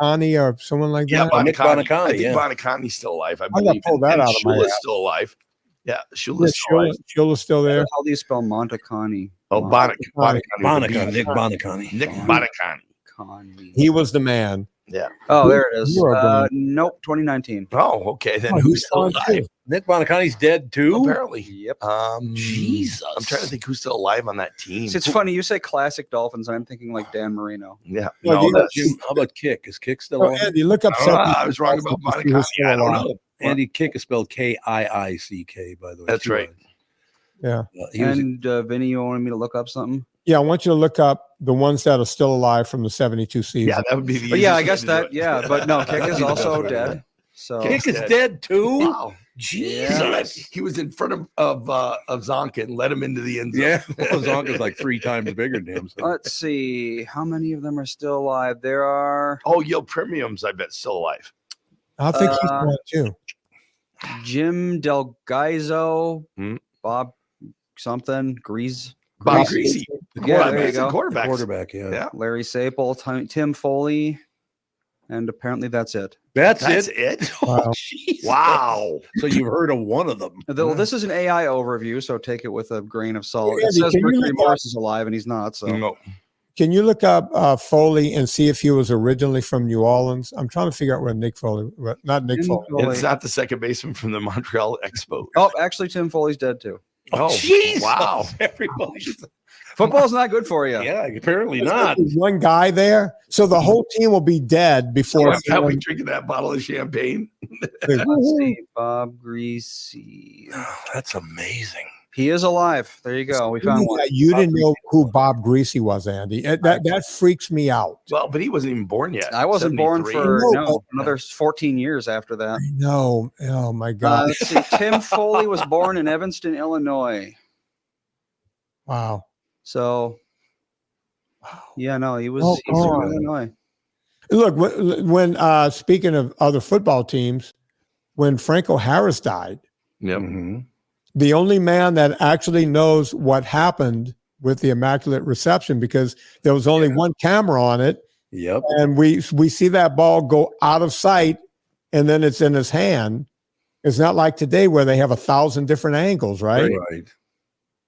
Bonacani or someone like Yeah, that. Nick Bonacani. Bonacani, I think yeah. Bonacani's still alive. I gotta believe. pull that And out of my Shula's ass. still alive. Yeah, Yeah, Shula's still alive. Shula's still there. How do you spell Montacani? Oh, Bonacani. Bonacani, Nick Bonacani. Nick Bonacani. Connie. He was the man. Yeah. Oh, there it is. You are going- Nope, 2019. Oh, okay. Then Oh, who's he's still gone alive? too. Nick Bonacani's dead too? Apparently. Yep. Jesus. I'm trying to think who's still alive on that team. It's funny you say classic Dolphins, and I'm thinking like Dan Marino. Yeah. Well, No, you- that's, Jim, how about Kick? Is Kick still Oh, alive? Andy, look up I don't know. something. I was wrong about He Bonacani. was still I don't alive. know. Andy Kick is spelled Kiick, by the way. That's too. right. Yeah. He was, And Vinny, you wanted me to look up something? Yeah, I want you to look up the ones that are still alive from the 72 season. Yeah, that would be the But yeah, I easiest guess way to that. do it. Yeah, but no, Kick is also dead. So Kick is dead. dead too? Wow. Jesus. He was in front of Zonka and let him into the end zone. Yeah. Well, Zonka's like 3 times bigger than him. So. let's see how many of them are still alive. There are Oh, Yo Premium's, I bet, still alive. I think he's Uh, one too. Jim Del Gaizo, Hmm. Bob something, Grease, Bob Greasy. Greasy. The Yeah, there you quarterbacks. go. The quarterbacks. Quarterback, yeah. Yeah. Larry Sapel, Tim Foley, and apparently that's it. That's That's it. it. Wow. Jesus. Wow. So you've heard of one of them. Well, this is an AI overview, so take it with a grain of salt. Yeah, It says can you Mercury look up- Morris is alive, and he's not. So No. Can you look up Foley and see if he was originally from New Orleans? I'm trying to figure out where Nick Foley, not Nick Tim Foley. Foley. It's not the second baseman from the Montreal Expos. Oh, actually, Tim Foley's dead too. Oh, Jesus. wow. Everybody's Football's not good for you. yeah, apparently not. There's one guy there, so the whole team will be dead before. Last time we drinking that bottle of champagne. Let's see. Bob Greasy. Oh, that's amazing. He is alive. There you go. We found one. You didn't know who Bob Greasy was, Andy. That freaks me out. Well, but he wasn't even born yet. I wasn't born 73. for No. another 14 years after that. No, oh my God! Let's see. Tim Foley was born in Evanston, Illinois. Wow. So, yeah, no, he's Oh, from God. Illinois. Look, when speaking of other football teams, when Franco Harris died, Yep. Mhm. the only man that actually knows what happened with the Immaculate Reception, because there was only one camera on it, Yep. and we see that ball go out of sight, and then it's in his hand. It's not like today where they have 1,000 different angles, right? Right.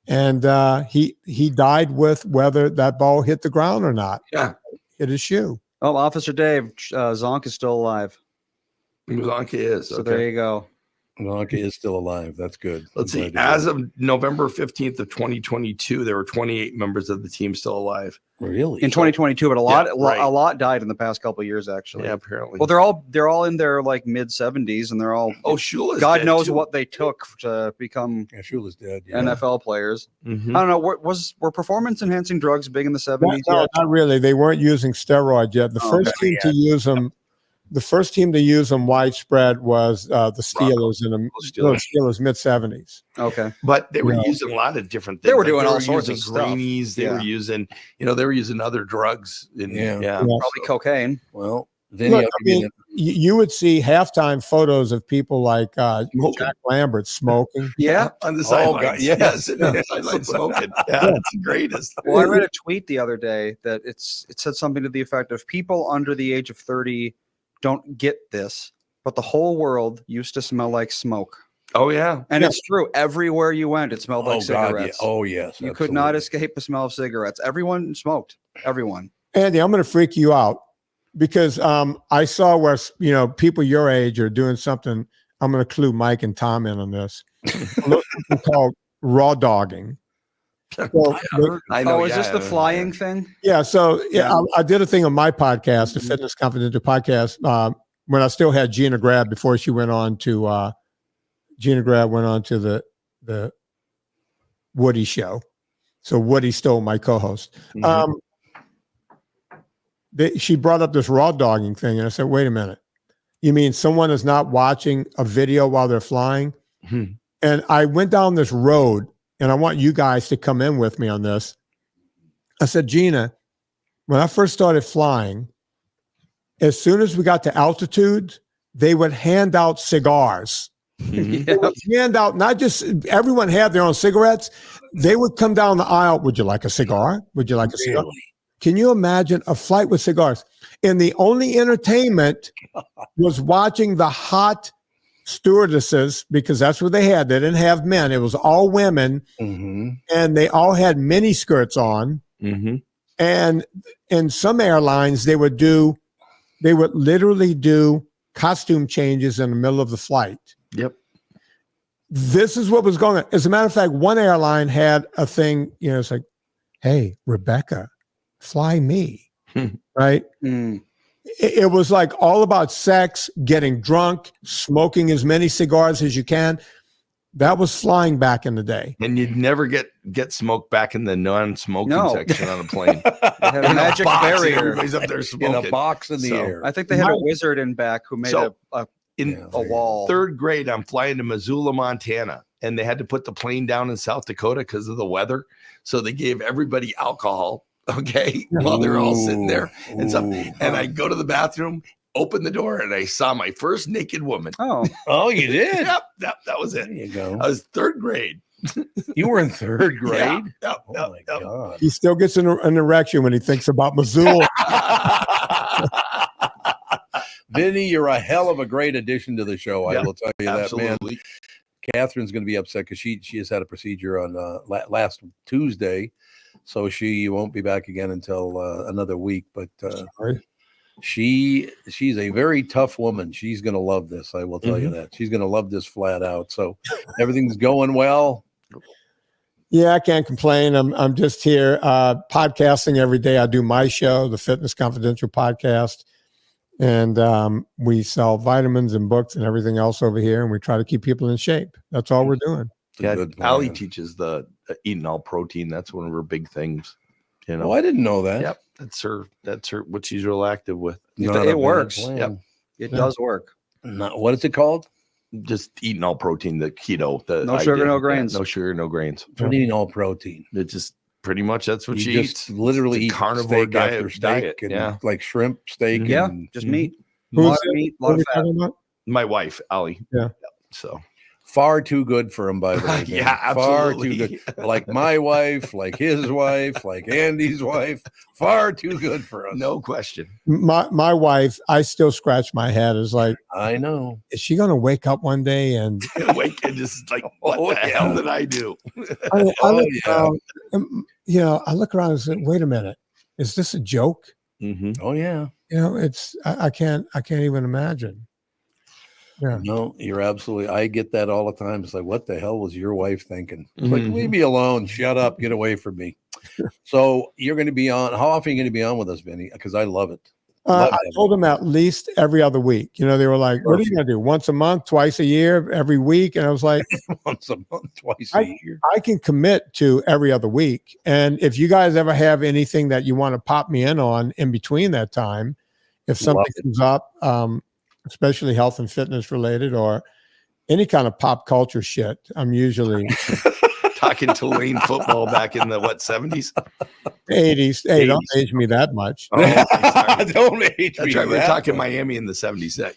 And he died with whether that ball hit the ground or not. Yeah. Hit his shoe. Oh, Officer Dave, Zonk is still alive. Uzanka is. So there you go. Zonka is still alive. That's good. Let's I'm see. glad to As hear of November 15th of 2022, there were 28 members of the team still alive. it. Really In 2022, but a lot, right. a lot died in the past couple of years, actually. Yeah, apparently. Well, they're all in their like mid 70s, and they're all Shula's God dead, knows too. what they took to become Yeah, Shula's dead. Yeah. NFL players. Mhm. I don't know. Were performance enhancing drugs big in the 70s? No, yet? not really. They weren't using steroids yet. The Oh, first okay, team to use them, widespread was the Steelers in the Steelers mid 70s. Okay. But they were No. using a lot of different things. They were doing all sorts using of stuff. greenies. They were Yeah. using, they were using other drugs. And, Yeah. yeah. Probably cocaine. Well, Vinnie, Look, I'll I give you mean, you would see halftime photos of people like Smoking. Jack Lambert smoking. Yeah. On the Oh, sidelines. God, yes. On the sidelines smoking. Yeah, it's the greatest. Well, I read a tweet the other day that it said something to the effect of people under the age of 30 don't get this, but the whole world used to smell like smoke. Oh, yeah. And Yeah. it's true. Everywhere you went, it smelled like Oh, God, yeah. cigarettes. Oh, yes. You could not absolutely. escape the smell of cigarettes. Everyone smoked. Everyone. Andy, I'm going to freak you out because I saw where people your age are doing something. I'm going to clue Mike and Tom in on this. Something called raw dogging. So, I know. Is this the flying thing? yeah, so I did a thing on my podcast, the Fitness Confidential podcast, when I still had Gina Grab before she went on to the Woody show. So Woody stole my co-host. Mhm. She brought up this raw dogging thing, and I said, "Wait a minute, you mean someone is not watching a video while they're flying?" Hmm. And I went down this road, and I want you guys to come in with me on this. I said, Gina, when I first started flying, as soon as we got to altitude, they would hand out cigars. Mhm. They would hand out, not just everyone had their own cigarettes. They would come down the aisle. Would you like a cigar? Would you like a cigar? Really? Can you imagine a flight with cigars? And the only entertainment was watching the hot stewardesses, because that's what they had. They didn't have men. It was all women, Mhm. and they all had mini skirts on. Mhm. And in some airlines, they would literally do costume changes in the middle of the flight. Yep. This is what was going on. As a matter of fact, one airline had a thing, it's like, hey, Rebecca, fly me. Right? Mm. It was like all about sex, getting drunk, smoking as many cigars as you can. That was flying back in the day. And you'd never get smoke back in the non-smoking No. section on a plane. They had a In magic box, and barrier. Everybody's up there In smoking. a box in the So, air. I think they had a wizard in back who made So, a In Yeah. wall. third grade, I'm flying to Missoula, Montana, and they had to put the plane down in South Dakota because of the weather. So they gave everybody alcohol, okay, while they're all sitting there. And stuff. Ooh. And I go to the bathroom, open the door, and I saw my first naked woman. Oh, Oh, you did? Yep, that was There it. you go. I was third grade. You were in third grade? Yep, Oh, yep, my yep. God. He still gets an erection when he thinks about Missoula. Vinny, you're a hell of a great addition to the show. I Yeah, will tell you that, man. Absolutely. Catherine's going to be upset because she has had a procedure on last Tuesday. So she won't be back again until another week. But Sorry. she's a very tough woman. She's going to love this. I will tell you Mhm. that. She's going to love this flat out. So everything's going well. Yeah, I can't complain. I'm just here podcasting every day. I do my show, the Fitness Confidential podcast, and we sell vitamins and books and everything else over here, and we try to keep people in shape. That's all we're doing. It's a Yeah, good Allie plan. teaches the eating all protein. That's one of her big things. You know. Oh, I didn't know that. Yep, that's her. That's her. What she's real active with. Not a It bad works. plan. Yep. It Yeah. does work. What is it called? Just eating all protein. The keto. The No sugar, idea. no Yeah, grains. no sugar, no grains. What do you mean all protein? It just pretty much that's what You she just eats. literally It's a eat carnivore steak after steak diet. and Yeah. like shrimp steak. Yeah, And just Mhm. meat. Who's lot of it? meat, a What lot are we of fat. talking about? My wife, Allie. Yeah. Yep. So far too good for him, by the way. yeah, man. Far absolutely. too good. Like my wife, like his wife, like Andy's wife. Far too good for us. No question. My wife, I still scratch my head. Is like, I know. is she going to wake up one day and Wake and just like, what Oh, the yeah. hell did I do? I Oh, look yeah. around, I look around and say, wait a minute, is this a joke? Mm-hmm. Oh yeah. It's I can't even imagine. Yeah. No, you're absolutely. I get that all the time. It's like, what the hell was your wife thinking? It's Mhm. like, leave me alone. Shut up. Get away from me. So you're going to be on. How often are you going to be on with us, Vinny? Because I love it. Love I that told them at least every other week. They were like, what are you going to do? Once a month, twice a year, every week? And I was like, Once a month, twice a year. I can commit to every other week. And if you guys ever have anything that you want to pop me in on in between that time, if something comes up, especially health and fitness related or any kind of pop culture shit, I'm usually Talking Tulane football back in the 70s? 80s. Hey, don't 80s. age me that much. Oh, sorry. Don't age That's me right. We're that talking much. Miami in the 70s. That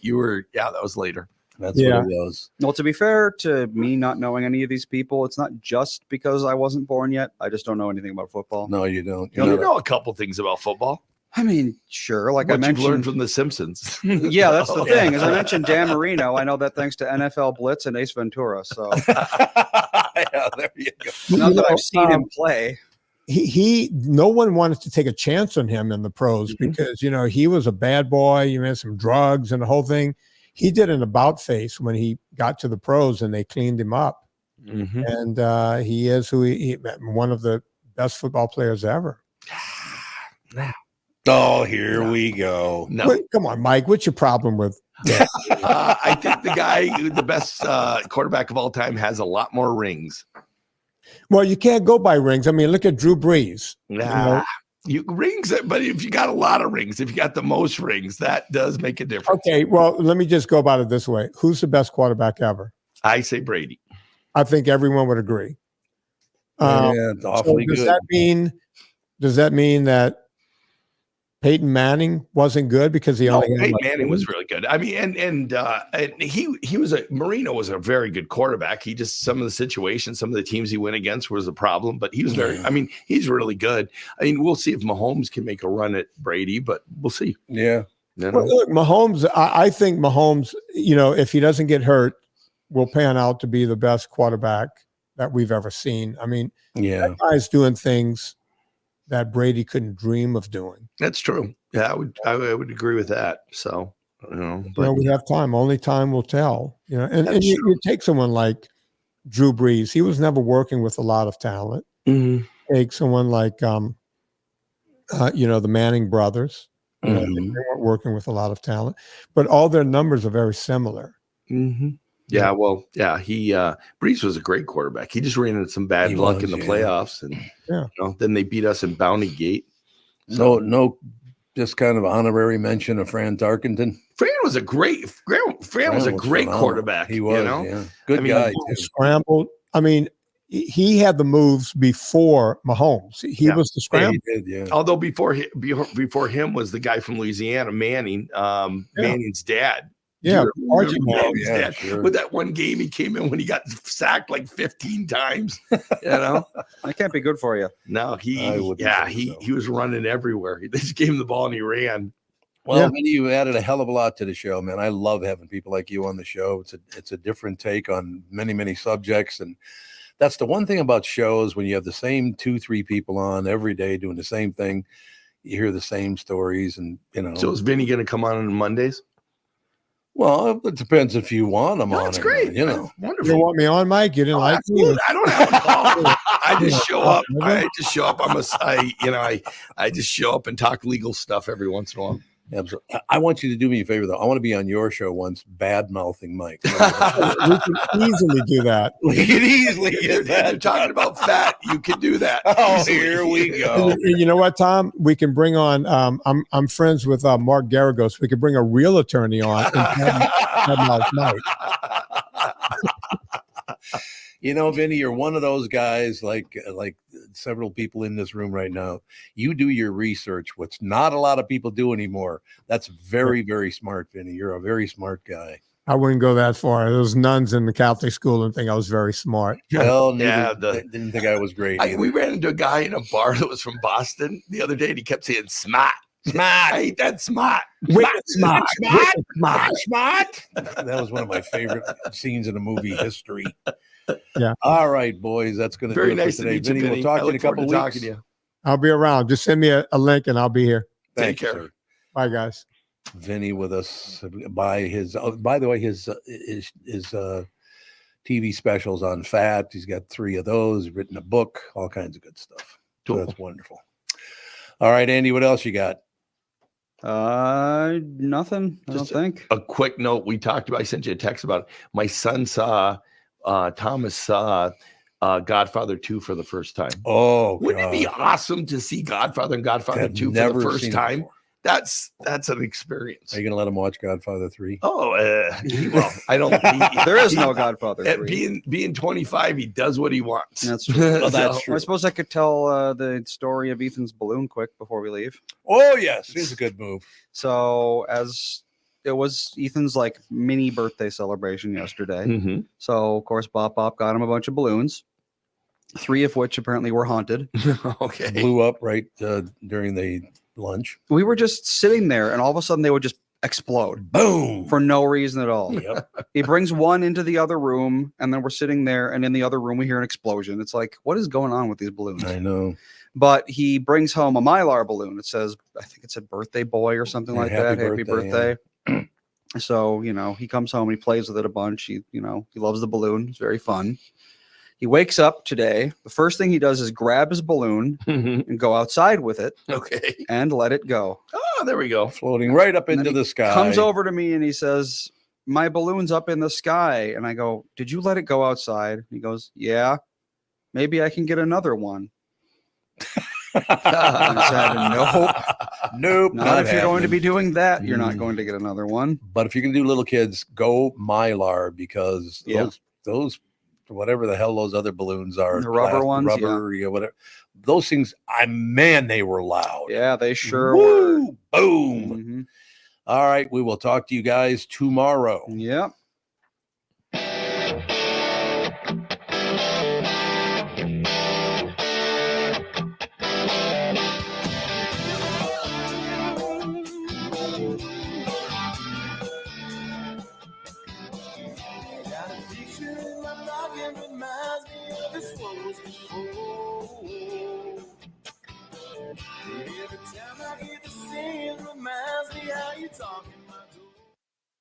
was later. That's Yeah. what it was. Well, to be fair to me not knowing any of these people, it's not just because I wasn't born yet. I just don't know anything about football. No, you don't. You You're not know a couple things about football. I mean, sure. Like I What you've learned mentioned, from The Simpsons. yeah, that's the Oh, thing. yeah. As I mentioned, Dan Marino, I know that thanks to NFL Blitz and Ace Ventura. So yeah, there you go. not that I've seen him play. He no one wanted to take a chance on him in the pros Mhm. because he was a bad boy. He had some drugs and the whole thing. He did an about face when he got to the pros and they cleaned him up. Mhm. And he is who he one of the best football players ever. Oh, here we go. No. Wait, come on, Mike. What's your problem with that? I think the best quarterback of all time has a lot more rings. Well, you can't go by rings. I mean, look at Drew Brees. Nah, you rings, but if you got a lot of rings, if you got the most rings, that does make a difference. Okay, well, let me just go about it this way. Who's the best quarterback ever? I say Brady. I think everyone would agree. Yeah, it's So awfully does good. that mean that Peyton Manning wasn't good because he only had Peyton like Manning two? was really good. I mean, and he was Marino was a very good quarterback. He just some of the situations, some of the teams he went against was a problem, but he was I mean, he's really good. I mean, we'll see if Mahomes can make a run at Brady, but we'll see. Yeah. You know? Well, look, Mahomes. I think Mahomes. If he doesn't get hurt, will pan out to be the best quarterback that we've ever seen. I mean, Yeah. that guy's doing things that Brady couldn't dream of doing. That's true. Yeah, I would agree with that. So, but We have time. Only time will tell. And That's you take someone like Drew Brees. He was never working with a lot of talent. Mhm. Take someone like, the Manning brothers. Mhm. They weren't working with a lot of talent, but all their numbers are very similar. Mhm. Yeah, well, yeah, Brees was a great quarterback. He just ran into some bad He luck was, in the yeah. playoffs, and Yeah. then they beat us in Bounty Gate. No, just kind of honorary mention of Fran Tarkenton. Fran was a great phenomenal. quarterback. He was, yeah. Good I mean, guy. He Too. scrambled. I mean, he had the moves before Mahomes. He Yeah. was the Yeah, scramble. he did, yeah. Although before him was the guy from Louisiana, Manning, Manning's dad. Yeah, Do you Archie remember Manning. Manning's Yeah, dad? sure. With that one game he came in when he got sacked like 15 times. That can't be good for you. No, I wouldn't say so. he was running everywhere. They just gave him the ball and he ran. Well, Yeah. Vinny, you added a hell of a lot to the show, man. I love having people like you on the show. It's a different take on many, many subjects, and that's the one thing about shows when you have the same 2-3 people on every day doing the same thing. You hear the same stories, and So is Vinny going to come on Mondays? Well, it depends if you want them on. That's or great. not, You Wonderful. want me on, Mike? You didn't like me? Absolutely. I don't have a problem. I just show up. I just show up. I just show up and talk legal stuff every once in a while. Absolutely. I want you to do me a favor, though. I want to be on your show once, bad mouthing Mike. We can easily do that. We can easily get If that. you're talking about fat, you can do that. Oh, easily. here we And go. you know what, Tom? We can bring on. I'm friends with Mark Garagos. We could bring a real attorney on. And Mike. You know, Vinny, you're one of those guys like several people in this room right now. You do your research, which not a lot of people do anymore. That's very, very smart, Vinny. You're a very smart guy. I wouldn't go that far. Those nuns in the Catholic school and think I was very smart. Well, Yeah, they didn't think I was great. we ran into a guy in a bar that was from Boston the other day, and he kept saying "smart." I hate that smart. Smart. Smart. That was one of my favorite scenes in the movie history. Yeah. All right, boys. That's going to Very do it nice for to today. meet you, Vinny, Vinny. we'll talk I to you in a look forward couple to weeks. talking to you. I'll be around. Just send me a link and I'll be here. Take Thank you, care. sir. Bye, guys. Vinny with us by his. By the way, his TV specials on fat. He's got 3 of those. Written a book. All kinds of good stuff. So Cool. that's wonderful. All right, Andy. What else you got? Nothing. I don't Just think. A quick note. We talked about. I sent you a text about it. My son saw. Thomas saw Godfather 2 for the first time. Oh, Wouldn't it be awesome to see Godfather and Godfather I've 2 for never the first seen it time? before. That's an experience. Are you going to let him watch Godfather 3? Oh, well, I don't. There is no Godfather 3. Being 25, he does what he wants. That's true. Well, that's So- true. I suppose I could tell the story of Ethan's balloon quick before we leave. Oh, yes. Here's a good move. So as it was Ethan's like mini birthday celebration yesterday. Mhm. So of course Bop got him a bunch of balloons, 3 of which apparently were haunted. Okay. Blew up right during the lunch. We were just sitting there and all of a sudden they would just explode Boom. for no reason at all. Yep. He brings one into the other room and then we're sitting there and in the other room we hear an explosion. It's like, what is going on with these balloons? I know. But he brings home a Mylar balloon. It says, I think it said birthday boy or something Yeah, like happy that. Happy birthday, birthday. So, he comes home and he plays with it a bunch. He loves the balloon. It's very fun. He wakes up today. The first thing he does is grab his balloon Mhm. and go outside with it Okay. and let it go. Oh, there we go. Floating right up And into then he the sky. Comes over to me and he says, my balloon's up in the sky. And I go, did you let it go outside? He goes, yeah, maybe I can get another one. I said, Nope. not if you're going to happening. be doing that. You're not Mm. going to get another one. But if you can do little kids, go Mylar because Yeah. those whatever the hell those other balloons are, The rubber ones, rubber, whatever. Those things, man, they were loud. Yeah, they sure were. Woo! Boom. Mhm. All right, we will talk to you guys tomorrow. Yep. Got a picture in my pocket, reminds me of this one was before.